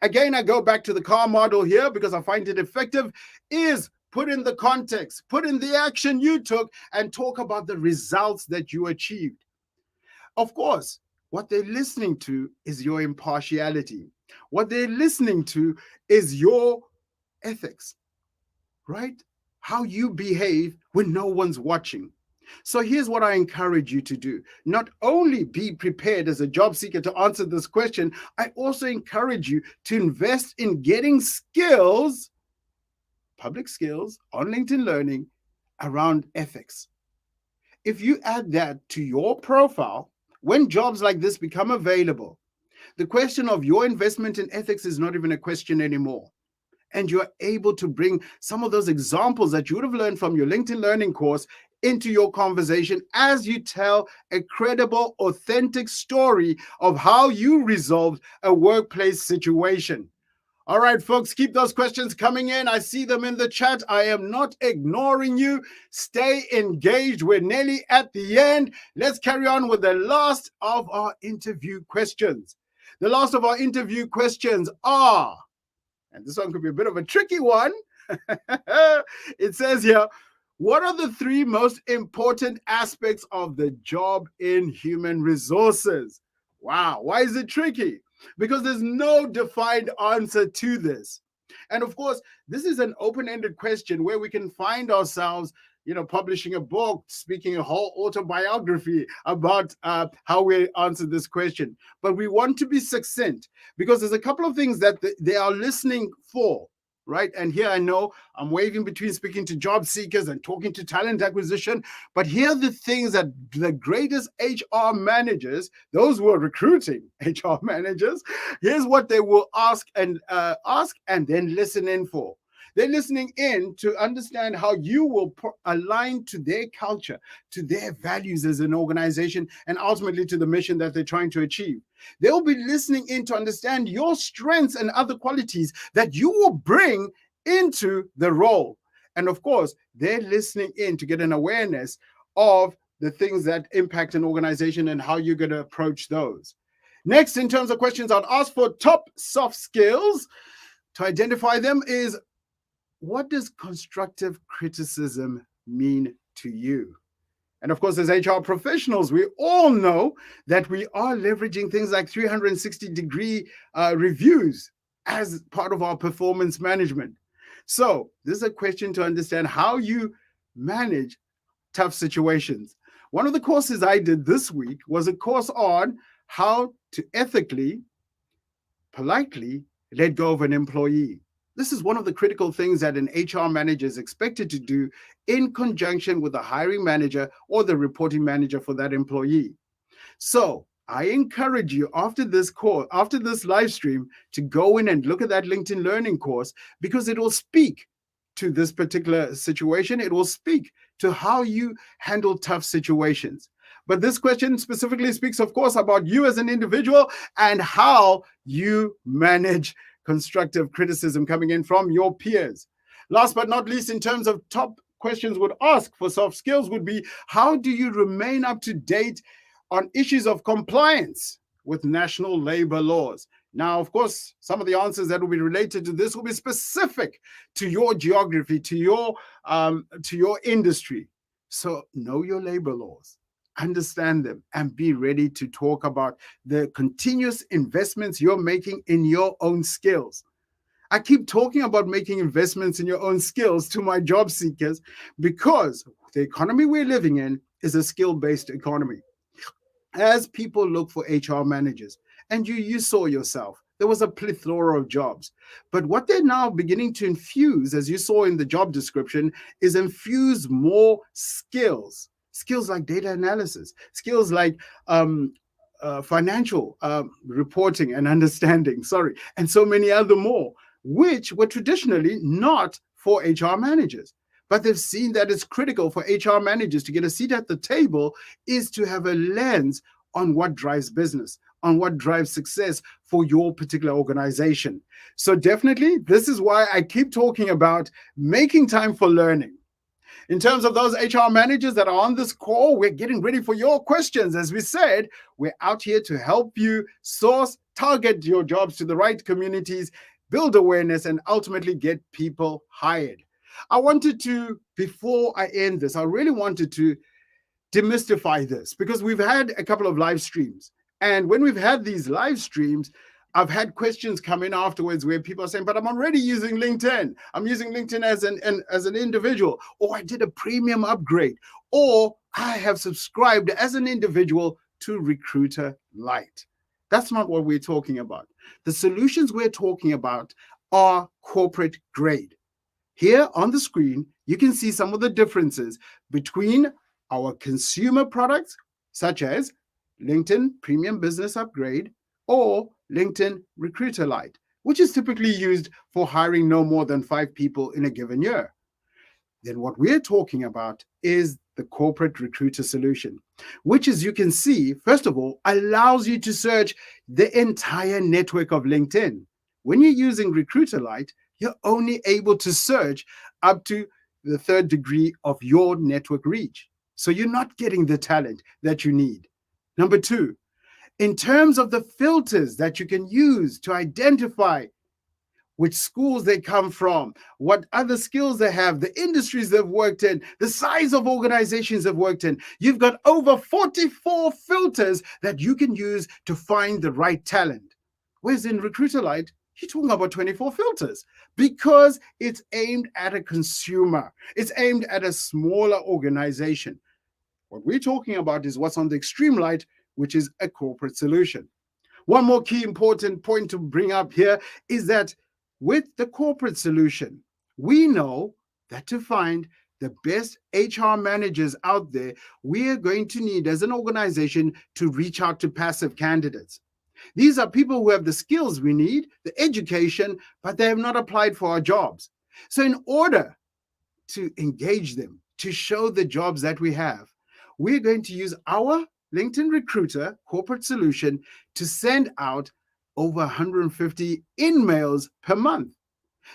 Again, I go back to the CAR model here because I find it effective, is put in the context, put in the action you took, and talk about the results that you achieved. Of course, what they're listening to is your impartiality. What they're listening to is your ethics, right? How you behave when no one's watching. So here's what I encourage you to do. Not only be prepared as a job seeker to answer this question, I also encourage you to invest in getting skills, public skills on LinkedIn Learning around ethics. If you add that to your profile, when jobs like this become available, the question of your investment in ethics is not even a question anymore. And you're able to bring some of those examples that you would have learned from your LinkedIn Learning course into your conversation as you tell a credible, authentic story of how you resolved a workplace situation. All right, folks, keep those questions coming in. I see them in the chat. I am not ignoring you. Stay engaged. We're nearly at the end. Let's carry on with the last of our interview questions. The last of our interview questions are, and this one could be a bit of a tricky one. It says here, what are the 3 most important aspects of the job in human resources? Wow, why is it tricky? Because there's no defined answer to this. And of course, this is an open-ended question where we can find ourselves, publishing a book, speaking a whole autobiography about how we answer this question. But we want to be succinct because there's a couple of things that they are listening for, right? And here I know I'm waving between speaking to job seekers and talking to talent acquisition, but here are the things that the greatest HR managers, those who are recruiting HR managers, here's what they will ask and then listen in for. They're listening in to understand how you will align to their culture, to their values as an organization, and ultimately to the mission that they're trying to achieve. They'll be listening in to understand your strengths and other qualities that you will bring into the role. And of course, they're listening in to get an awareness of the things that impact an organization and how you're going to approach those. Next, in terms of questions I'd ask for top soft skills to identify them is, what does constructive criticism mean to you? And of course, as HR professionals, we all know that we are leveraging things like 360-degree reviews as part of our performance management. So this is a question to understand how you manage tough situations. One of the courses I did this week was a course on how to ethically, politely let go of an employee. This is one of the critical things that an HR manager is expected to do in conjunction with the hiring manager or the reporting manager for that employee. So I encourage you after this live stream to go in and look at that LinkedIn Learning course, because it will speak to this particular situation. It will speak to how you handle tough situations. But this question specifically speaks, of course, about you as an individual and how you manage constructive criticism coming in from your peers. Last but not least, in terms of top questions would ask for soft skills would be, how do you remain up to date on issues of compliance with national labor laws? Now, of course, some of the answers that will be related to this will be specific to your geography, to your industry. So know your labor laws, understand them, and be ready to talk about the continuous investments you're making in your own skills. I keep talking about making investments in your own skills to my job seekers because the economy we're living in is a skill-based economy. As people look for HR managers, and you saw yourself, there was a plethora of jobs. But what they're now beginning to infuse, as you saw in the job description, is infuse more skills. Skills like data analysis, skills like financial reporting and understanding, and so many other more, which were traditionally not for HR managers. But they've seen that it's critical for HR managers to get a seat at the table is to have a lens on what drives business, on what drives success for your particular organization. So definitely, this is why I keep talking about making time for learning. In terms of those HR managers that are on this call, we're getting ready for your questions. As we said, we're out here to help you source, target your jobs to the right communities, build awareness, and ultimately get people hired. I wanted to, before I end this, I really wanted to demystify this because we've had a couple of live streams. And when we've had these live streams, I've had questions come in afterwards where people are saying, but I'm already using LinkedIn. I'm using LinkedIn as an individual, or I did a premium upgrade, or I have subscribed as an individual to Recruiter Lite. That's not what we're talking about. The solutions we're talking about are corporate grade. Here on the screen, you can see some of the differences between our consumer products, such as LinkedIn Premium Business Upgrade or LinkedIn Recruiter Lite, which is typically used for hiring no more than 5 people in a given year. Then what we're talking about is the corporate recruiter solution, which, as you can see, first of all, allows you to search the entire network of LinkedIn. When you're using Recruiter Lite, you're only able to search up to the 3rd degree of your network reach. So you're not getting the talent that you need. Number 2, in terms of the filters that you can use to identify which schools they come from, what other skills they have, the industries they've worked in, the size of organizations they've worked in, you've got over 44 filters that you can use to find the right talent. Whereas in Recruiter Lite, you're talking about 24 filters because it's aimed at a consumer. It's aimed at a smaller organization. What we're talking about is what's on the extreme light, which is a corporate solution. One more key important point to bring up here is that with the corporate solution, we know that to find the best HR managers out there, we are going to need as an organization to reach out to passive candidates. These are people who have the skills we need, the education, but they have not applied for our jobs. So in order to engage them, to show the jobs that we have, we're going to use our LinkedIn Recruiter corporate solution to send out over 150 in-mails per month.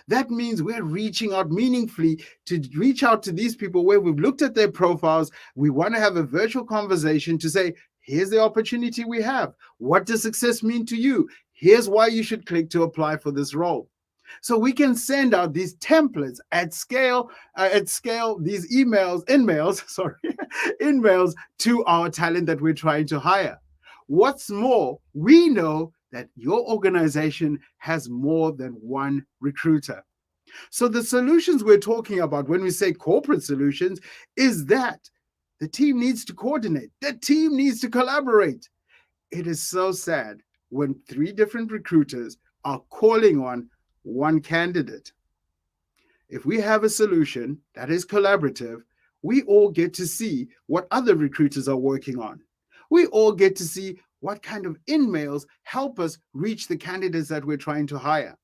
That means we're reaching out meaningfully to reach out to these people where we've looked at their profiles. We want to have a virtual conversation to say, here's the opportunity we have. What does success mean to you? Here's why you should click to apply for this role. So we can send out these templates at scale, these in-mails to our talent that we're trying to hire. What's more, we know that your organization has more than one recruiter. So the solutions we're talking about when we say corporate solutions is that the team needs to coordinate. The team needs to collaborate. It is so sad when 3 different recruiters are calling on one candidate. If we have a solution that is collaborative, we all get to see what other recruiters are working on. We all get to see what kind of in-mails help us reach the candidates that we're trying to hire.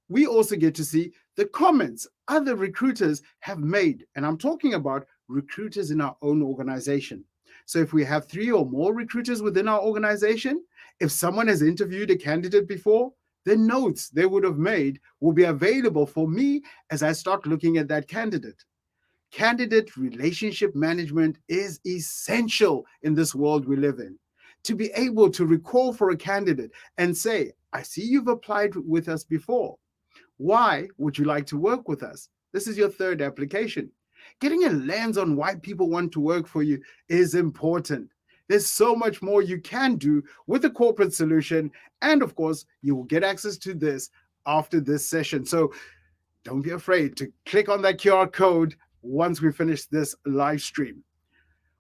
We also get to see the comments other recruiters have made, and I'm talking about recruiters in our own organization. So if we have 3 or more recruiters within our organization, if someone has interviewed a candidate before, the notes they would have made will be available for me as I start looking at that candidate. Candidate relationship management is essential in this world we live in. To be able to recall for a candidate and say, I see you've applied with us before. Why would you like to work with us? This is your 3rd application. Getting a lens on why people want to work for you is important. There's so much more you can do with a corporate solution. And of course, you will get access to this after this session. So don't be afraid to click on that QR code once we finish this live stream.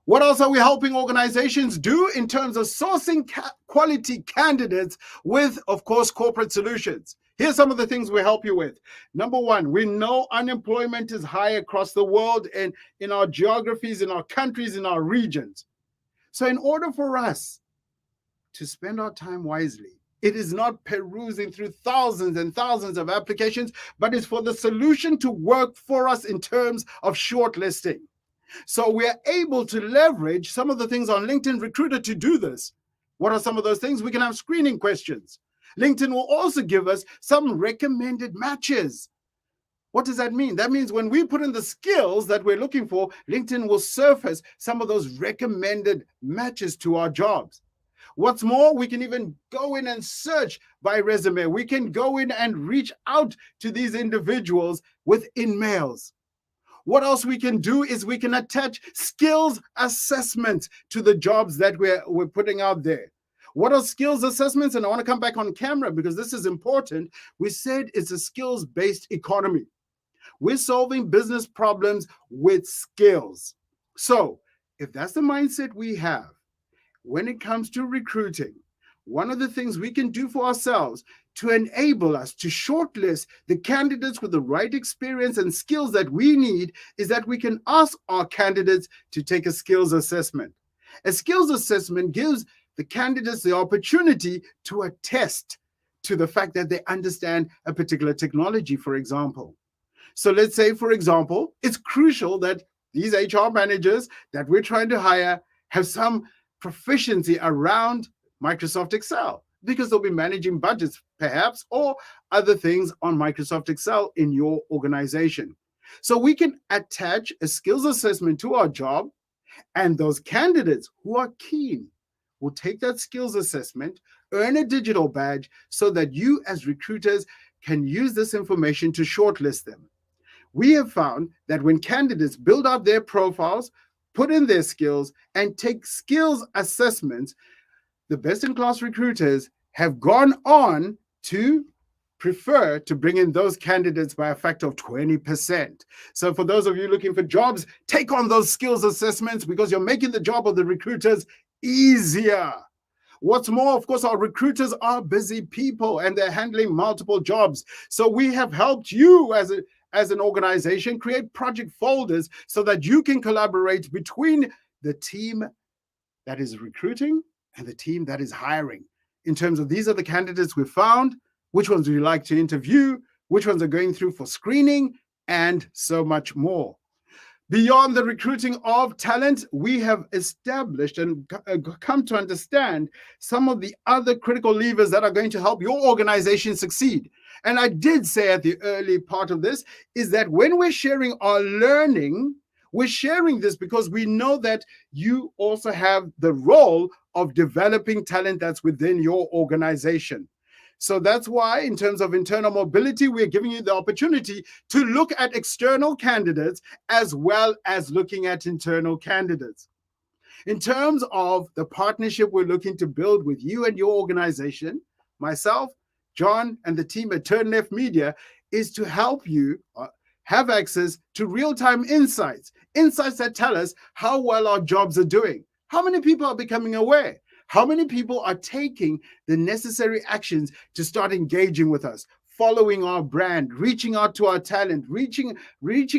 What else are we helping organizations do in terms of sourcing quality candidates with, of course, corporate solutions? Here's some of the things we help you with. Number one, we know unemployment is high across the world and in our geographies, in our countries, in our regions. So in order for us to spend our time wisely, it is not perusing through thousands and thousands of applications, but it's for the solution to work for us in terms of shortlisting. So we are able to leverage some of the things on LinkedIn Recruiter to do this. What are some of those things? We can have screening questions. LinkedIn will also give us some recommended matches. What does that mean? That means when we put in the skills that we're looking for, LinkedIn will surface some of those recommended matches to our jobs. What's more, we can even go in and search by resume. We can go in and reach out to these individuals within mails. What else we can do is we can attach skills assessments to the jobs that we're putting out there. What are skills assessments? And I want to come back on camera because this is important. We said it's a skills-based economy. We're solving business problems with skills. So if that's the mindset we have, when it comes to recruiting, one of the things we can do for ourselves to enable us to shortlist the candidates with the right experience and skills that we need is that we can ask our candidates to take a skills assessment. A skills assessment gives the candidates the opportunity to attest to the fact that they understand a particular technology, for example. So let's say, for example, it's crucial that these HR managers that we're trying to hire have some proficiency around Microsoft Excel, because they'll be managing budgets, perhaps, or other things on Microsoft Excel in your organization. So we can attach a skills assessment to our job, and those candidates who are keen will take that skills assessment, earn a digital badge, so that you as recruiters can use this information to shortlist them. We have found that when candidates build out their profiles, put in their skills, and take skills assessments, the best-in-class recruiters have gone on to prefer to bring in those candidates by a factor of 20%. So for those of you looking for jobs, take on those skills assessments because you're making the job of the recruiters easier. What's more, of course, our recruiters are busy people and they're handling multiple jobs. So we have helped you as an organization create project folders so that you can collaborate between the team that is recruiting and the team that is hiring in terms of these are the candidates we found, which ones do you like to interview, which ones are going through for screening, and so much more. Beyond the recruiting of talent, we have established and come to understand some of the other critical levers that are going to help your organization succeed. And I did say at the early part of this is that when we're sharing our learning, we're sharing this because we know that you also have the role of developing talent that's within your organization. So that's why, in terms of internal mobility, we're giving you the opportunity to look at external candidates as well as looking at internal candidates. In terms of the partnership we're looking to build with you and your organization, myself, John, and the team at Turn Left Media is to help you have access to real-time insights that tell us how well our jobs are doing, how many people are becoming aware, how many people are taking the necessary actions to start engaging with us, following our brand, reaching out to our talent, reaching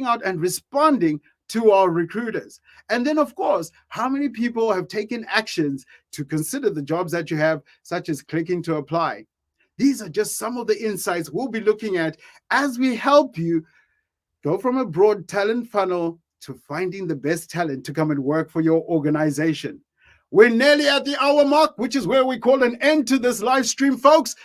out and responding to our recruiters. And then, of course, how many people have taken actions to consider the jobs that you have, such as clicking to apply. These are just some of the insights we'll be looking at as we help you go from a broad talent funnel to finding the best talent to come and work for your organization. We're nearly at the hour mark, which is where we call an end to this live stream, folks.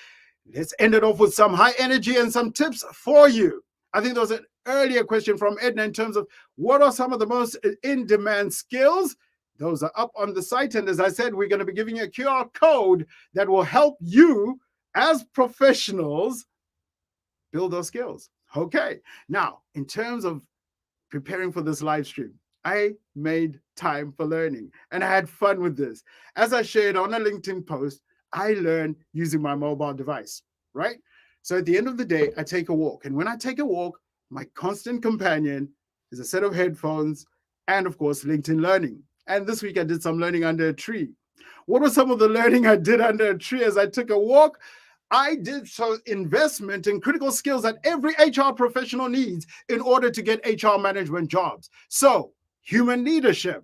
Let's end it off with some high energy and some tips for you. I think there was an earlier question from Edna in terms of what are some of the most in-demand skills. Those are up on the site. And as I said, we're going to be giving you a QR code that will help you as professionals build those skills. Okay. Now, in terms of preparing for this live stream, I made time for learning and I had fun with this. As I shared on a LinkedIn post, I learned using my mobile device, right? So at the end of the day, I take a walk. And when I take a walk, my constant companion is a set of headphones and, of course, LinkedIn Learning. And this week I did some learning under a tree. What was some of the learning I did under a tree as I took a walk? I did so investment in critical skills that every HR professional needs in order to get HR management jobs. So, human leadership.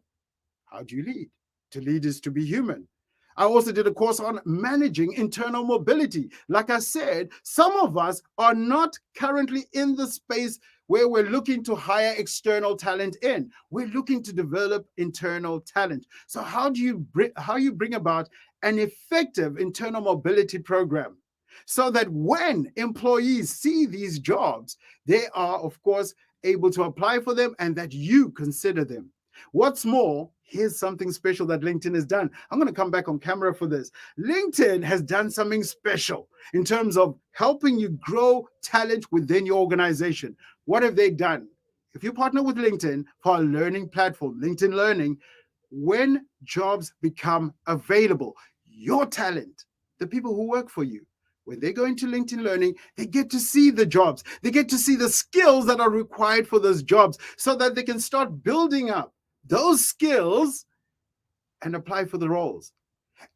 How do you lead? To lead is to be human. I also did a course on managing internal mobility. Like I said, some of us are not currently in the space where we're looking to hire external talent in. We're looking to develop internal talent. So how you bring about an effective internal mobility program so that when employees see these jobs, they are, of course, able to apply for them and that you consider them. What's more, here's something special that LinkedIn has done. I'm going to come back on camera for this. LinkedIn has done something special in terms of helping you grow talent within your organization. What have they done? If you partner with LinkedIn for a learning platform, LinkedIn Learning, when jobs become available, your talent, the people who work for you, when they go into LinkedIn Learning, they get to see the jobs. They get to see the skills that are required for those jobs so that they can start building up those skills and apply for the roles.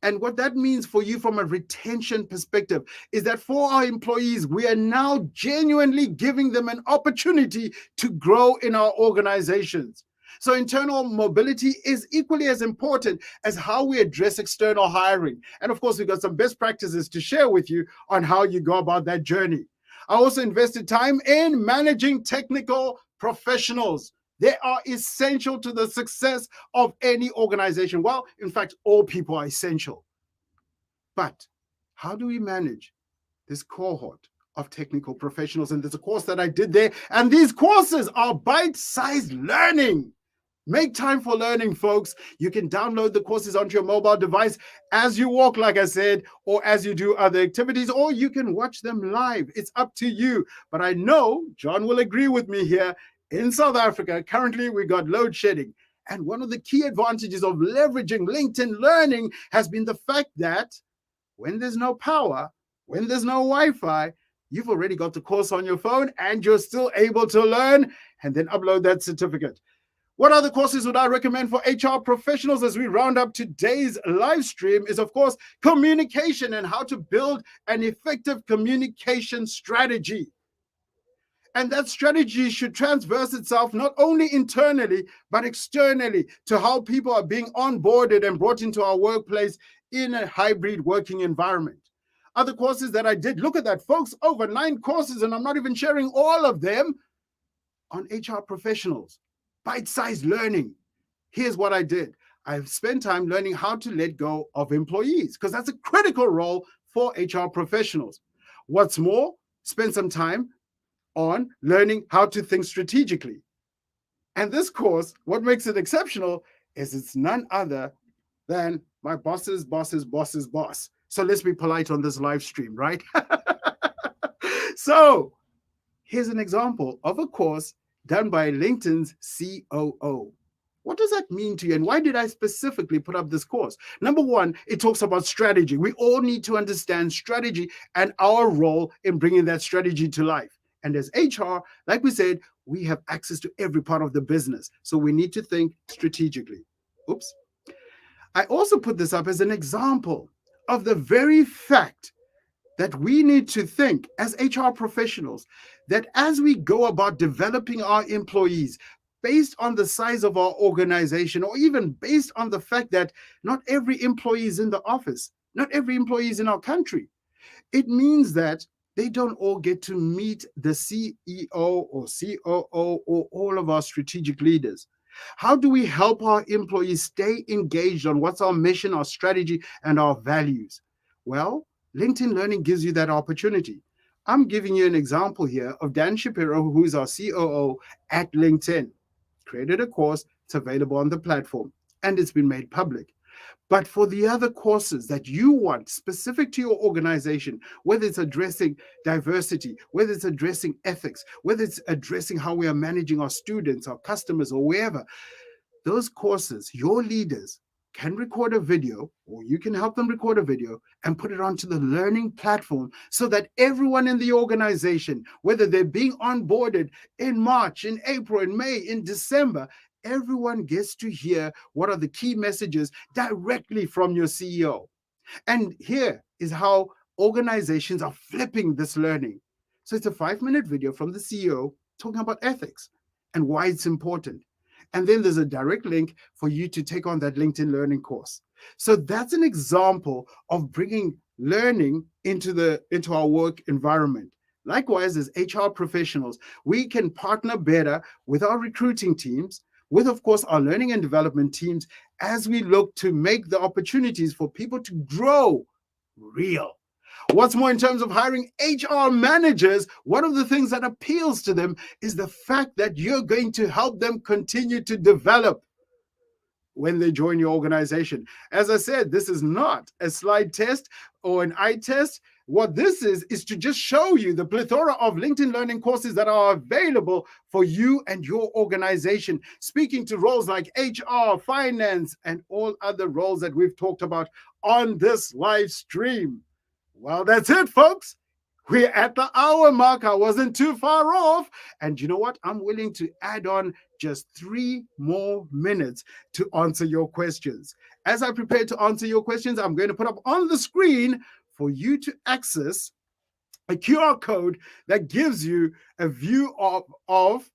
And what that means for you from a retention perspective is that for our employees, we are now genuinely giving them an opportunity to grow in our organizations. So internal mobility is equally as important as how we address external hiring. And of course, we've got some best practices to share with you on how you go about that journey. I also invested time in managing technical professionals. They are essential to the success of any organization. Well, in fact, all people are essential. But how do we manage this cohort of technical professionals? And there's a course that I did there. And these courses are bite-sized learning. Make time for learning, folks. You can download the courses onto your mobile device as you walk, like I said, or as you do other activities, or you can watch them live. It's up to you. But I know John will agree with me here. In South Africa, currently we got load shedding. And one of the key advantages of leveraging LinkedIn Learning has been the fact that when there's no power, when there's no Wi-Fi, you've already got the course on your phone and you're still able to learn and then upload that certificate. What other courses would I recommend for HR professionals as we round up today's live stream is, of course, communication and how to build an effective communication strategy. And that strategy should transverse itself not only internally, but externally to how people are being onboarded and brought into our workplace in a hybrid working environment. Other courses that I did, look at that, folks, over 9 courses, and I'm not even sharing all of them on HR professionals. Bite-sized learning. Here's what I did. I've spent time learning how to let go of employees because that's a critical role for HR professionals. What's more, spend some time on learning how to think strategically. And this course, what makes it exceptional is it's none other than my boss's boss's boss's boss. So let's be polite on this live stream, right? So here's an example of a course done by LinkedIn's COO. What does that mean to you? And why did I specifically put up this course? Number one, it talks about strategy. We all need to understand strategy and our role in bringing that strategy to life. And as HR, like we said, we have access to every part of the business. So we need to think strategically. Oops. I also put this up as an example of the very fact that we need to think as HR professionals that as we go about developing our employees based on the size of our organization, or even based on the fact that not every employee is in the office, not every employee is in our country, it means that they don't all get to meet the CEO or COO or all of our strategic leaders. How do we help our employees stay engaged on what's our mission, our strategy, and our values? Well, LinkedIn Learning gives you that opportunity. I'm giving you an example here of Dan Shapiro, who is our COO at LinkedIn. Created a course, it's available on the platform, and it's been made public. But for the other courses that you want specific to your organization, whether it's addressing diversity, whether it's addressing ethics, whether it's addressing how we are managing our students, our customers, or wherever, those courses, your leaders can record a video, or you can help them record a video and put it onto the learning platform so that everyone in the organization, whether they're being onboarded in March, in April, in May, in December, everyone gets to hear what are the key messages directly from your CEO. And here is how organizations are flipping this learning. So it's a 5-minute video from the CEO talking about ethics and why it's important. And then there's a direct link for you to take on that LinkedIn Learning course. So that's an example of bringing learning into our work environment. Likewise, as HR professionals, we can partner better with our recruiting teams, with, of course, our learning and development teams, as we look to make the opportunities for people to grow real. What's more, in terms of hiring HR managers, one of the things that appeals to them is the fact that you're going to help them continue to develop when they join your organization. As I said, this is not a slide test or an eye test. What this is to just show you the plethora of LinkedIn Learning courses that are available for you and your organization, speaking to roles like HR, finance, and all other roles that we've talked about on this live stream. Well, that's it, folks. We're at the hour mark. I wasn't too far off. And you know what? I'm willing to add on just 3 more minutes to answer your questions. As I prepare to answer your questions, I'm going to put up on the screen for you to access a QR code that gives you a view of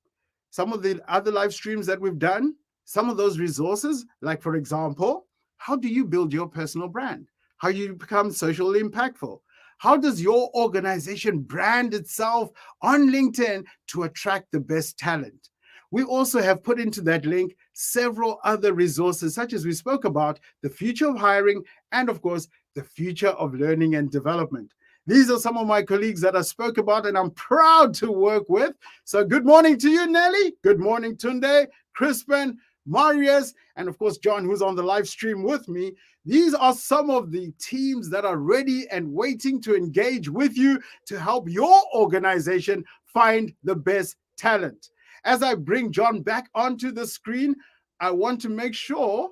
some of the other live streams that we've done, some of those resources, like, for example, how do you build your personal brand? How do you become socially impactful? How does your organization brand itself on LinkedIn to attract the best talent? We also have put into that link several other resources, such as we spoke about, the future of hiring, and of course, the future of learning and development. These are some of my colleagues that I spoke about and I'm proud to work with. So good morning to you, Nelly. Good morning, Tunde, Crispin, Marius, and of course, John, who's on the live stream with me. These are some of the teams that are ready and waiting to engage with you to help your organization find the best talent. As I bring John back onto the screen, I want to make sure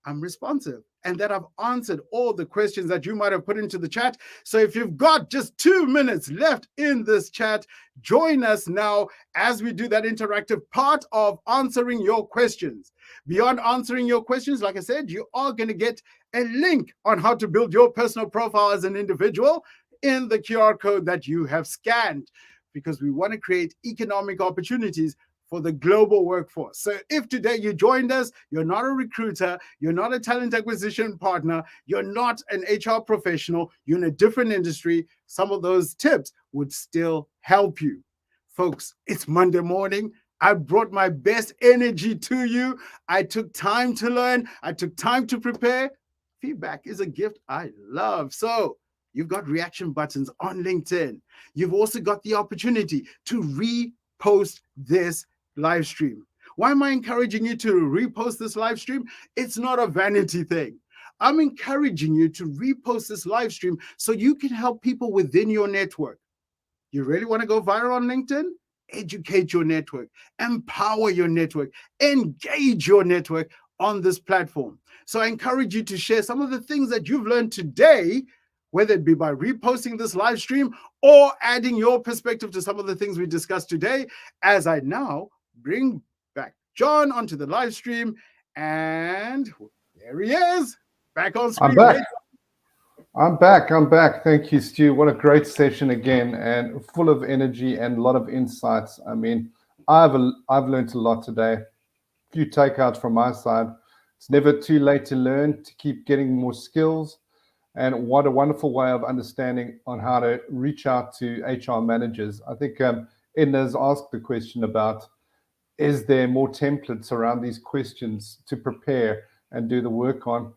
I'm responsive and that I've answered all the questions that you might have put into the chat. So if you've got just 2 minutes left in this chat, join us now as we do that interactive part of answering your questions. Beyond answering your questions, like I said, you are going to get a link on how to build your personal profile as an individual in the QR code that you have scanned, because we want to create economic opportunities for the global workforce. So if today you joined us, you're not a recruiter, you're not a talent acquisition partner, you're not an HR professional, you're in a different industry, some of those tips would still help you. Folks, it's Monday morning. I brought my best energy to you. I took time to learn. I took time to prepare. Feedback is a gift I love. So you've got reaction buttons on LinkedIn. You've also got the opportunity to repost this live stream. Why am I encouraging you to repost this live stream? It's not a vanity thing. I'm encouraging you to repost this live stream so you can help people within your network. You really want to go viral on LinkedIn? Educate your network, empower your network, engage your network on this platform. So I encourage you to share some of the things that you've learned today, whether it be by reposting this live stream or adding your perspective to some of the things we discussed today, as I now bring back John onto the live stream. And there he is, back on screen. I'm back. Thank you, Stu. What a great session again, and full of energy and a lot of insights. I mean, I've learned a lot today. A few takeouts from my side. It's never too late to learn, to keep getting more skills. And what a wonderful way of understanding on how to reach out to HR managers. I think Edna's asked the question about, is there more templates around these questions to prepare and do the work on,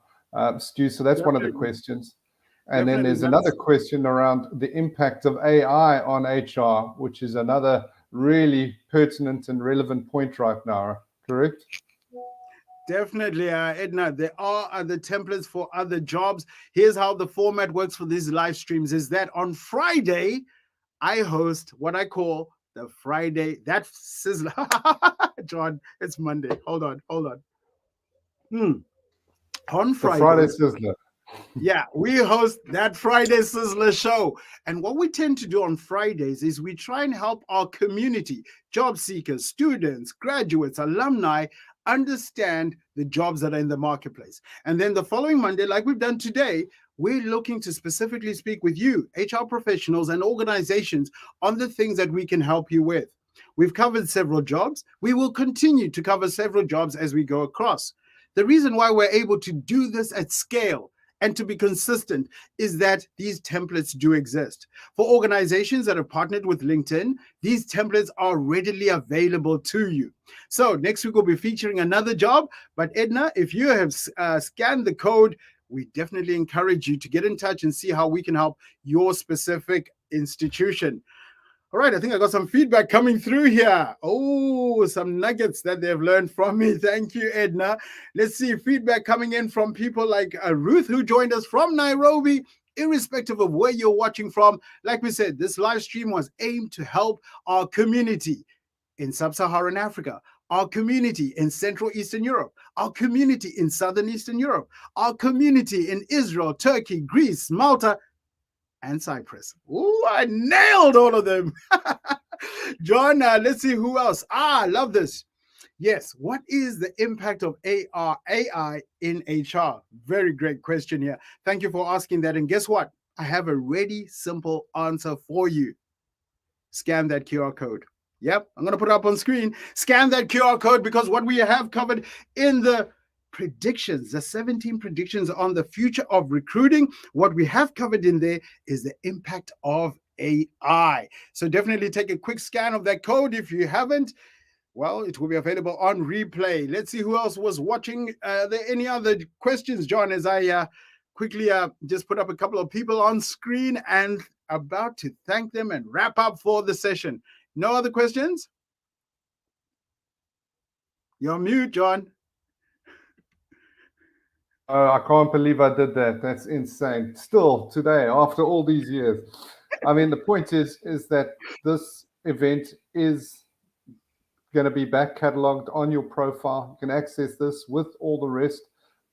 Stu? So that's one of the questions. And then there's another question around the impact of AI on HR, which is another really pertinent and relevant point right now, correct? Definitely, Edna. There are other templates for other jobs. Here's how the format works for these live streams is that on Friday, I host what I call the Friday, that sizzler. John, it's Monday. Hold on. On Friday. The Friday sizzler. Yeah, we host that Friday Sizzler show. And what we tend to do on Fridays is we try and help our community, job seekers, students, graduates, alumni, understand the jobs that are in the marketplace. And then the following Monday, like we've done today, we're looking to specifically speak with you, HR professionals and organizations, on the things that we can help you with. We've covered several jobs. We will continue to cover several jobs as we go across. The reason why we're able to do this at scale and to be consistent is that these templates do exist. For organizations that have partnered with LinkedIn, these templates are readily available to you. So next week we'll be featuring another job. But Edna, if you have scanned the code, we definitely encourage you to get in touch and see how we can help your specific institution. All right, I think I got some feedback coming through here. Oh, some nuggets that they've learned from me. Thank you, Edna. Let's see feedback coming in from people like Ruth, who joined us from Nairobi. Irrespective of where you're watching from, like we said, this live stream was aimed to help our community in Sub-Saharan Africa, our community in Central Eastern Europe, our community in Southern Eastern Europe, our community in Israel, Turkey, Greece, Malta, and Cyprus. Oh, I nailed all of them. John, let's see who else. I love this. Yes, what is the impact of AI in HR? Very great question here. Thank you for asking that. And guess what? I have a ready, simple answer for you. Scan that QR code. Yep, I'm going to put it up on screen. Scan that QR code, because what we have covered in the predictions, the 17 predictions on the future of recruiting, what we have covered in there is the impact of AI. So definitely take a quick scan of that code. If you haven't, well, it will be available on replay. Let's see who else was watching. Are there any other questions, John, as I quickly just put up a couple of people on screen and about to thank them and wrap up for the session? No other questions? You're on mute, John. I can't believe I did that. That's insane. Still today, after all these years. I mean, the point is that this event is going to be back cataloged on your profile. You can access this with all the rest.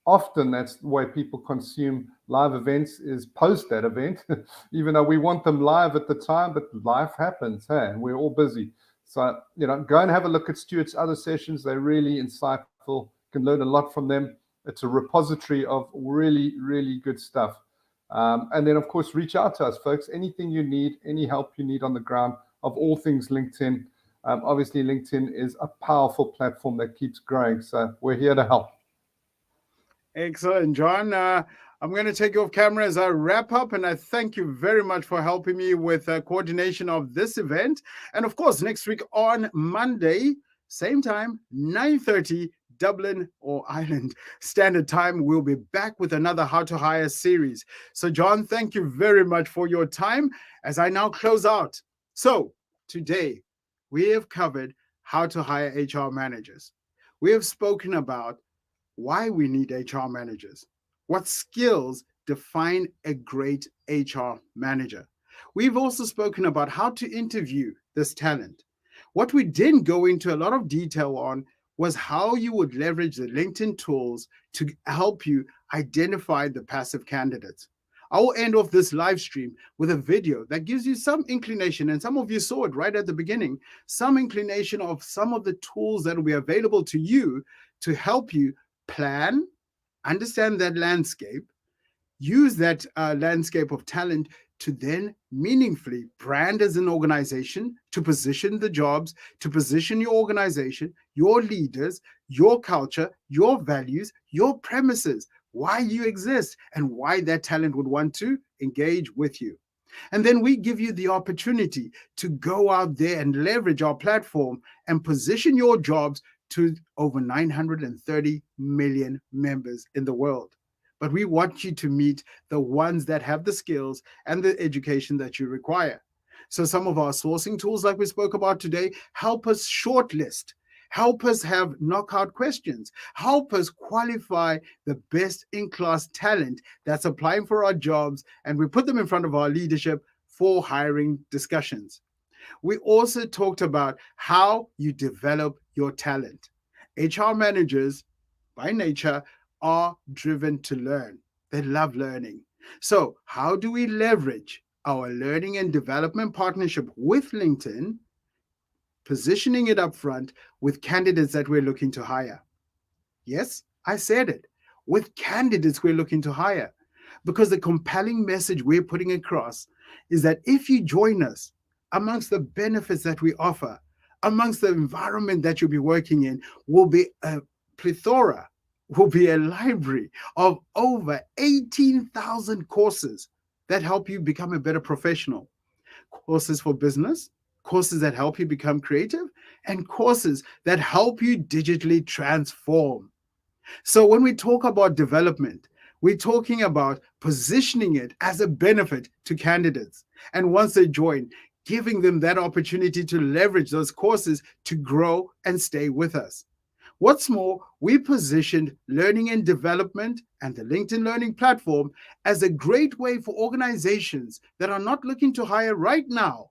Often that's the way people consume live events, is post that event, even though we want them live at the time, but life happens, hey, and we're all busy. So, go and have a look at Stuart's other sessions. They're really insightful. You can learn a lot from them. It's a repository of really, really good stuff. And then, of course, reach out to us, folks. Anything you need, any help you need on the ground of all things LinkedIn. Obviously, LinkedIn is a powerful platform that keeps growing. So we're here to help. Excellent, John. I'm going to take you off camera as I wrap up, and I thank you very much for helping me with coordination of this event. And of course, next week on Monday, same time, 9:30, Dublin or Ireland Standard Time, we'll be back with another How to Hire series. So, John, thank you very much for your time as I now close out. So, today, we have covered how to hire HR managers. We have spoken about why we need HR managers, what skills define a great HR manager. We've also spoken about how to interview this talent. What we didn't go into a lot of detail on was how you would leverage the LinkedIn tools to help you identify the passive candidates. I will end off this live stream with a video that gives you some inclination, and some of you saw it right at the beginning, some inclination of some of the tools that will be available to you to help you plan, understand that landscape, use that landscape of talent to then meaningfully brand as an organization, to position the jobs, to position your organization, your leaders, your culture, your values, your premises, why you exist, and why that talent would want to engage with you. And then we give you the opportunity to go out there and leverage our platform and position your jobs to over 930 million members in the world. But we want you to meet the ones that have the skills and the education that you require. So some of our sourcing tools, like we spoke about today, help us shortlist, help us have knockout questions, help us qualify the best in-class talent that's applying for our jobs, and we put them in front of our leadership for hiring discussions. We also talked about how you develop your talent. HR managers, by nature, are driven to learn. They love learning. So, how do we leverage our learning and development partnership with LinkedIn, positioning it up front with candidates that we're looking to hire? Yes, I said it. With candidates we're looking to hire. Because the compelling message we're putting across is that if you join us, amongst the benefits that we offer, amongst the environment that you'll be working in, will be a plethora, will be a library of over 18,000 courses that help you become a better professional. Courses for business, courses that help you become creative, and courses that help you digitally transform. So when we talk about development, we're talking about positioning it as a benefit to candidates. And once they join, giving them that opportunity to leverage those courses to grow and stay with us. What's more, we positioned learning and development and the LinkedIn Learning platform as a great way for organizations that are not looking to hire right now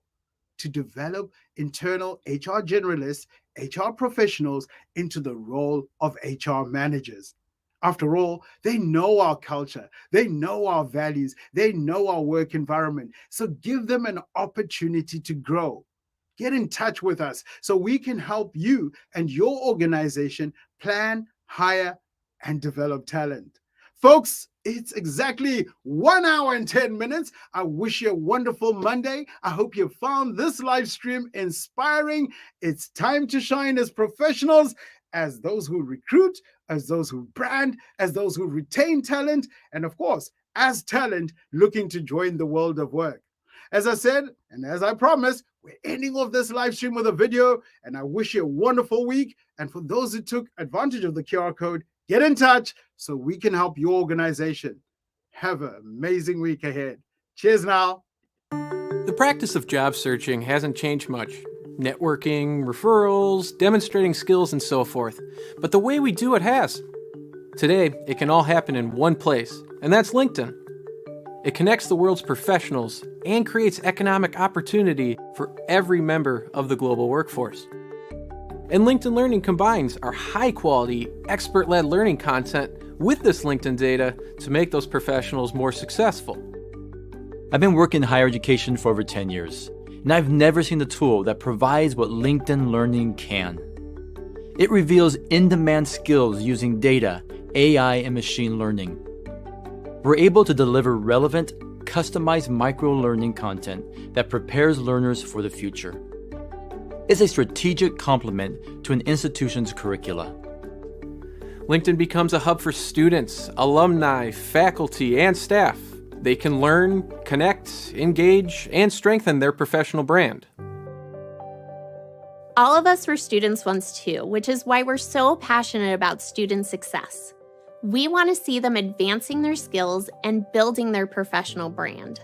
to develop internal HR generalists, HR professionals into the role of HR managers. After all, they know our culture, they know our values, they know our work environment. So give them an opportunity to grow. Get in touch with us so we can help you and your organization plan, hire, and develop talent. Folks, it's exactly 1 hour and 10 minutes. I wish you a wonderful Monday. I hope you found this live stream inspiring. It's time to shine as professionals, as those who recruit, as those who brand, as those who retain talent, and of course, as talent looking to join the world of work. As I said, and as I promised, we're ending off this live stream with a video, and I wish you a wonderful week. And for those who took advantage of the QR code, get in touch so we can help your organization. Have an amazing week ahead. Cheers now. The practice of job searching hasn't changed much. Networking, referrals, demonstrating skills, and so forth. But the way we do it has. Today, it can all happen in one place, and that's LinkedIn. It connects the world's professionals and creates economic opportunity for every member of the global workforce. And LinkedIn Learning combines our high-quality, expert-led learning content with this LinkedIn data to make those professionals more successful. I've been working in higher education for over 10 years, and I've never seen a tool that provides what LinkedIn Learning can. It reveals in-demand skills using data, AI, and machine learning. We're able to deliver relevant, customized micro-learning content that prepares learners for the future. It's a strategic complement to an institution's curricula. LinkedIn becomes a hub for students, alumni, faculty, and staff. They can learn, connect, engage, and strengthen their professional brand. All of us were students once too, which is why we're so passionate about student success. We want to see them advancing their skills and building their professional brand.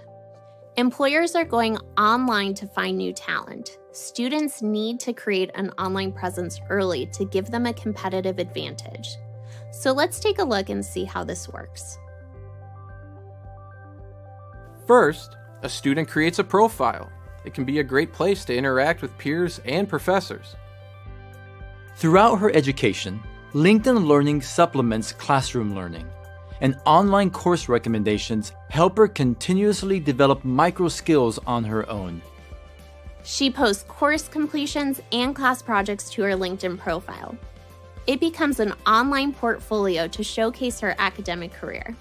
Employers are going online to find new talent. Students need to create an online presence early to give them a competitive advantage. So let's take a look and see how this works. First, a student creates a profile. It can be a great place to interact with peers and professors. Throughout her education, LinkedIn Learning supplements classroom learning, and online course recommendations help her continuously develop micro skills on her own. She posts course completions and class projects to her LinkedIn profile. It becomes an online portfolio to showcase her academic career.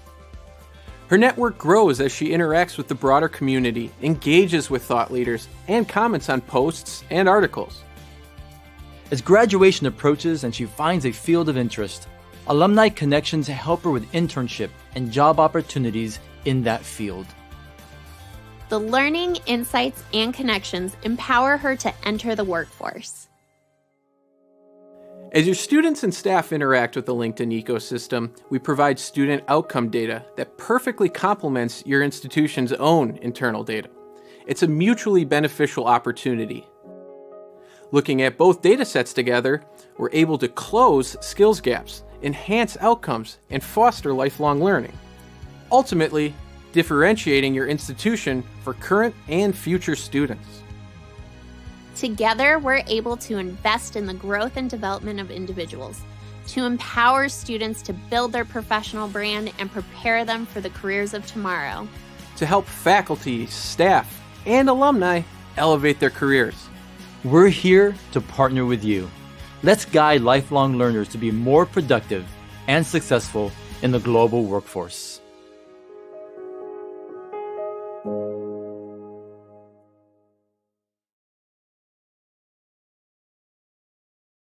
Her network grows as she interacts with the broader community, engages with thought leaders, and comments on posts and articles. As graduation approaches and she finds a field of interest, alumni connections help her with internship and job opportunities in that field. The learning, insights, and connections empower her to enter the workforce. As your students and staff interact with the LinkedIn ecosystem, we provide student outcome data that perfectly complements your institution's own internal data. It's a mutually beneficial opportunity. Looking at both data sets together, we're able to close skills gaps, enhance outcomes, and foster lifelong learning. Ultimately, differentiating your institution for current and future students. Together, we're able to invest in the growth and development of individuals, to empower students to build their professional brand and prepare them for the careers of tomorrow. To help faculty, staff, and alumni elevate their careers. We're here to partner with you. Let's guide lifelong learners to be more productive and successful in the global workforce.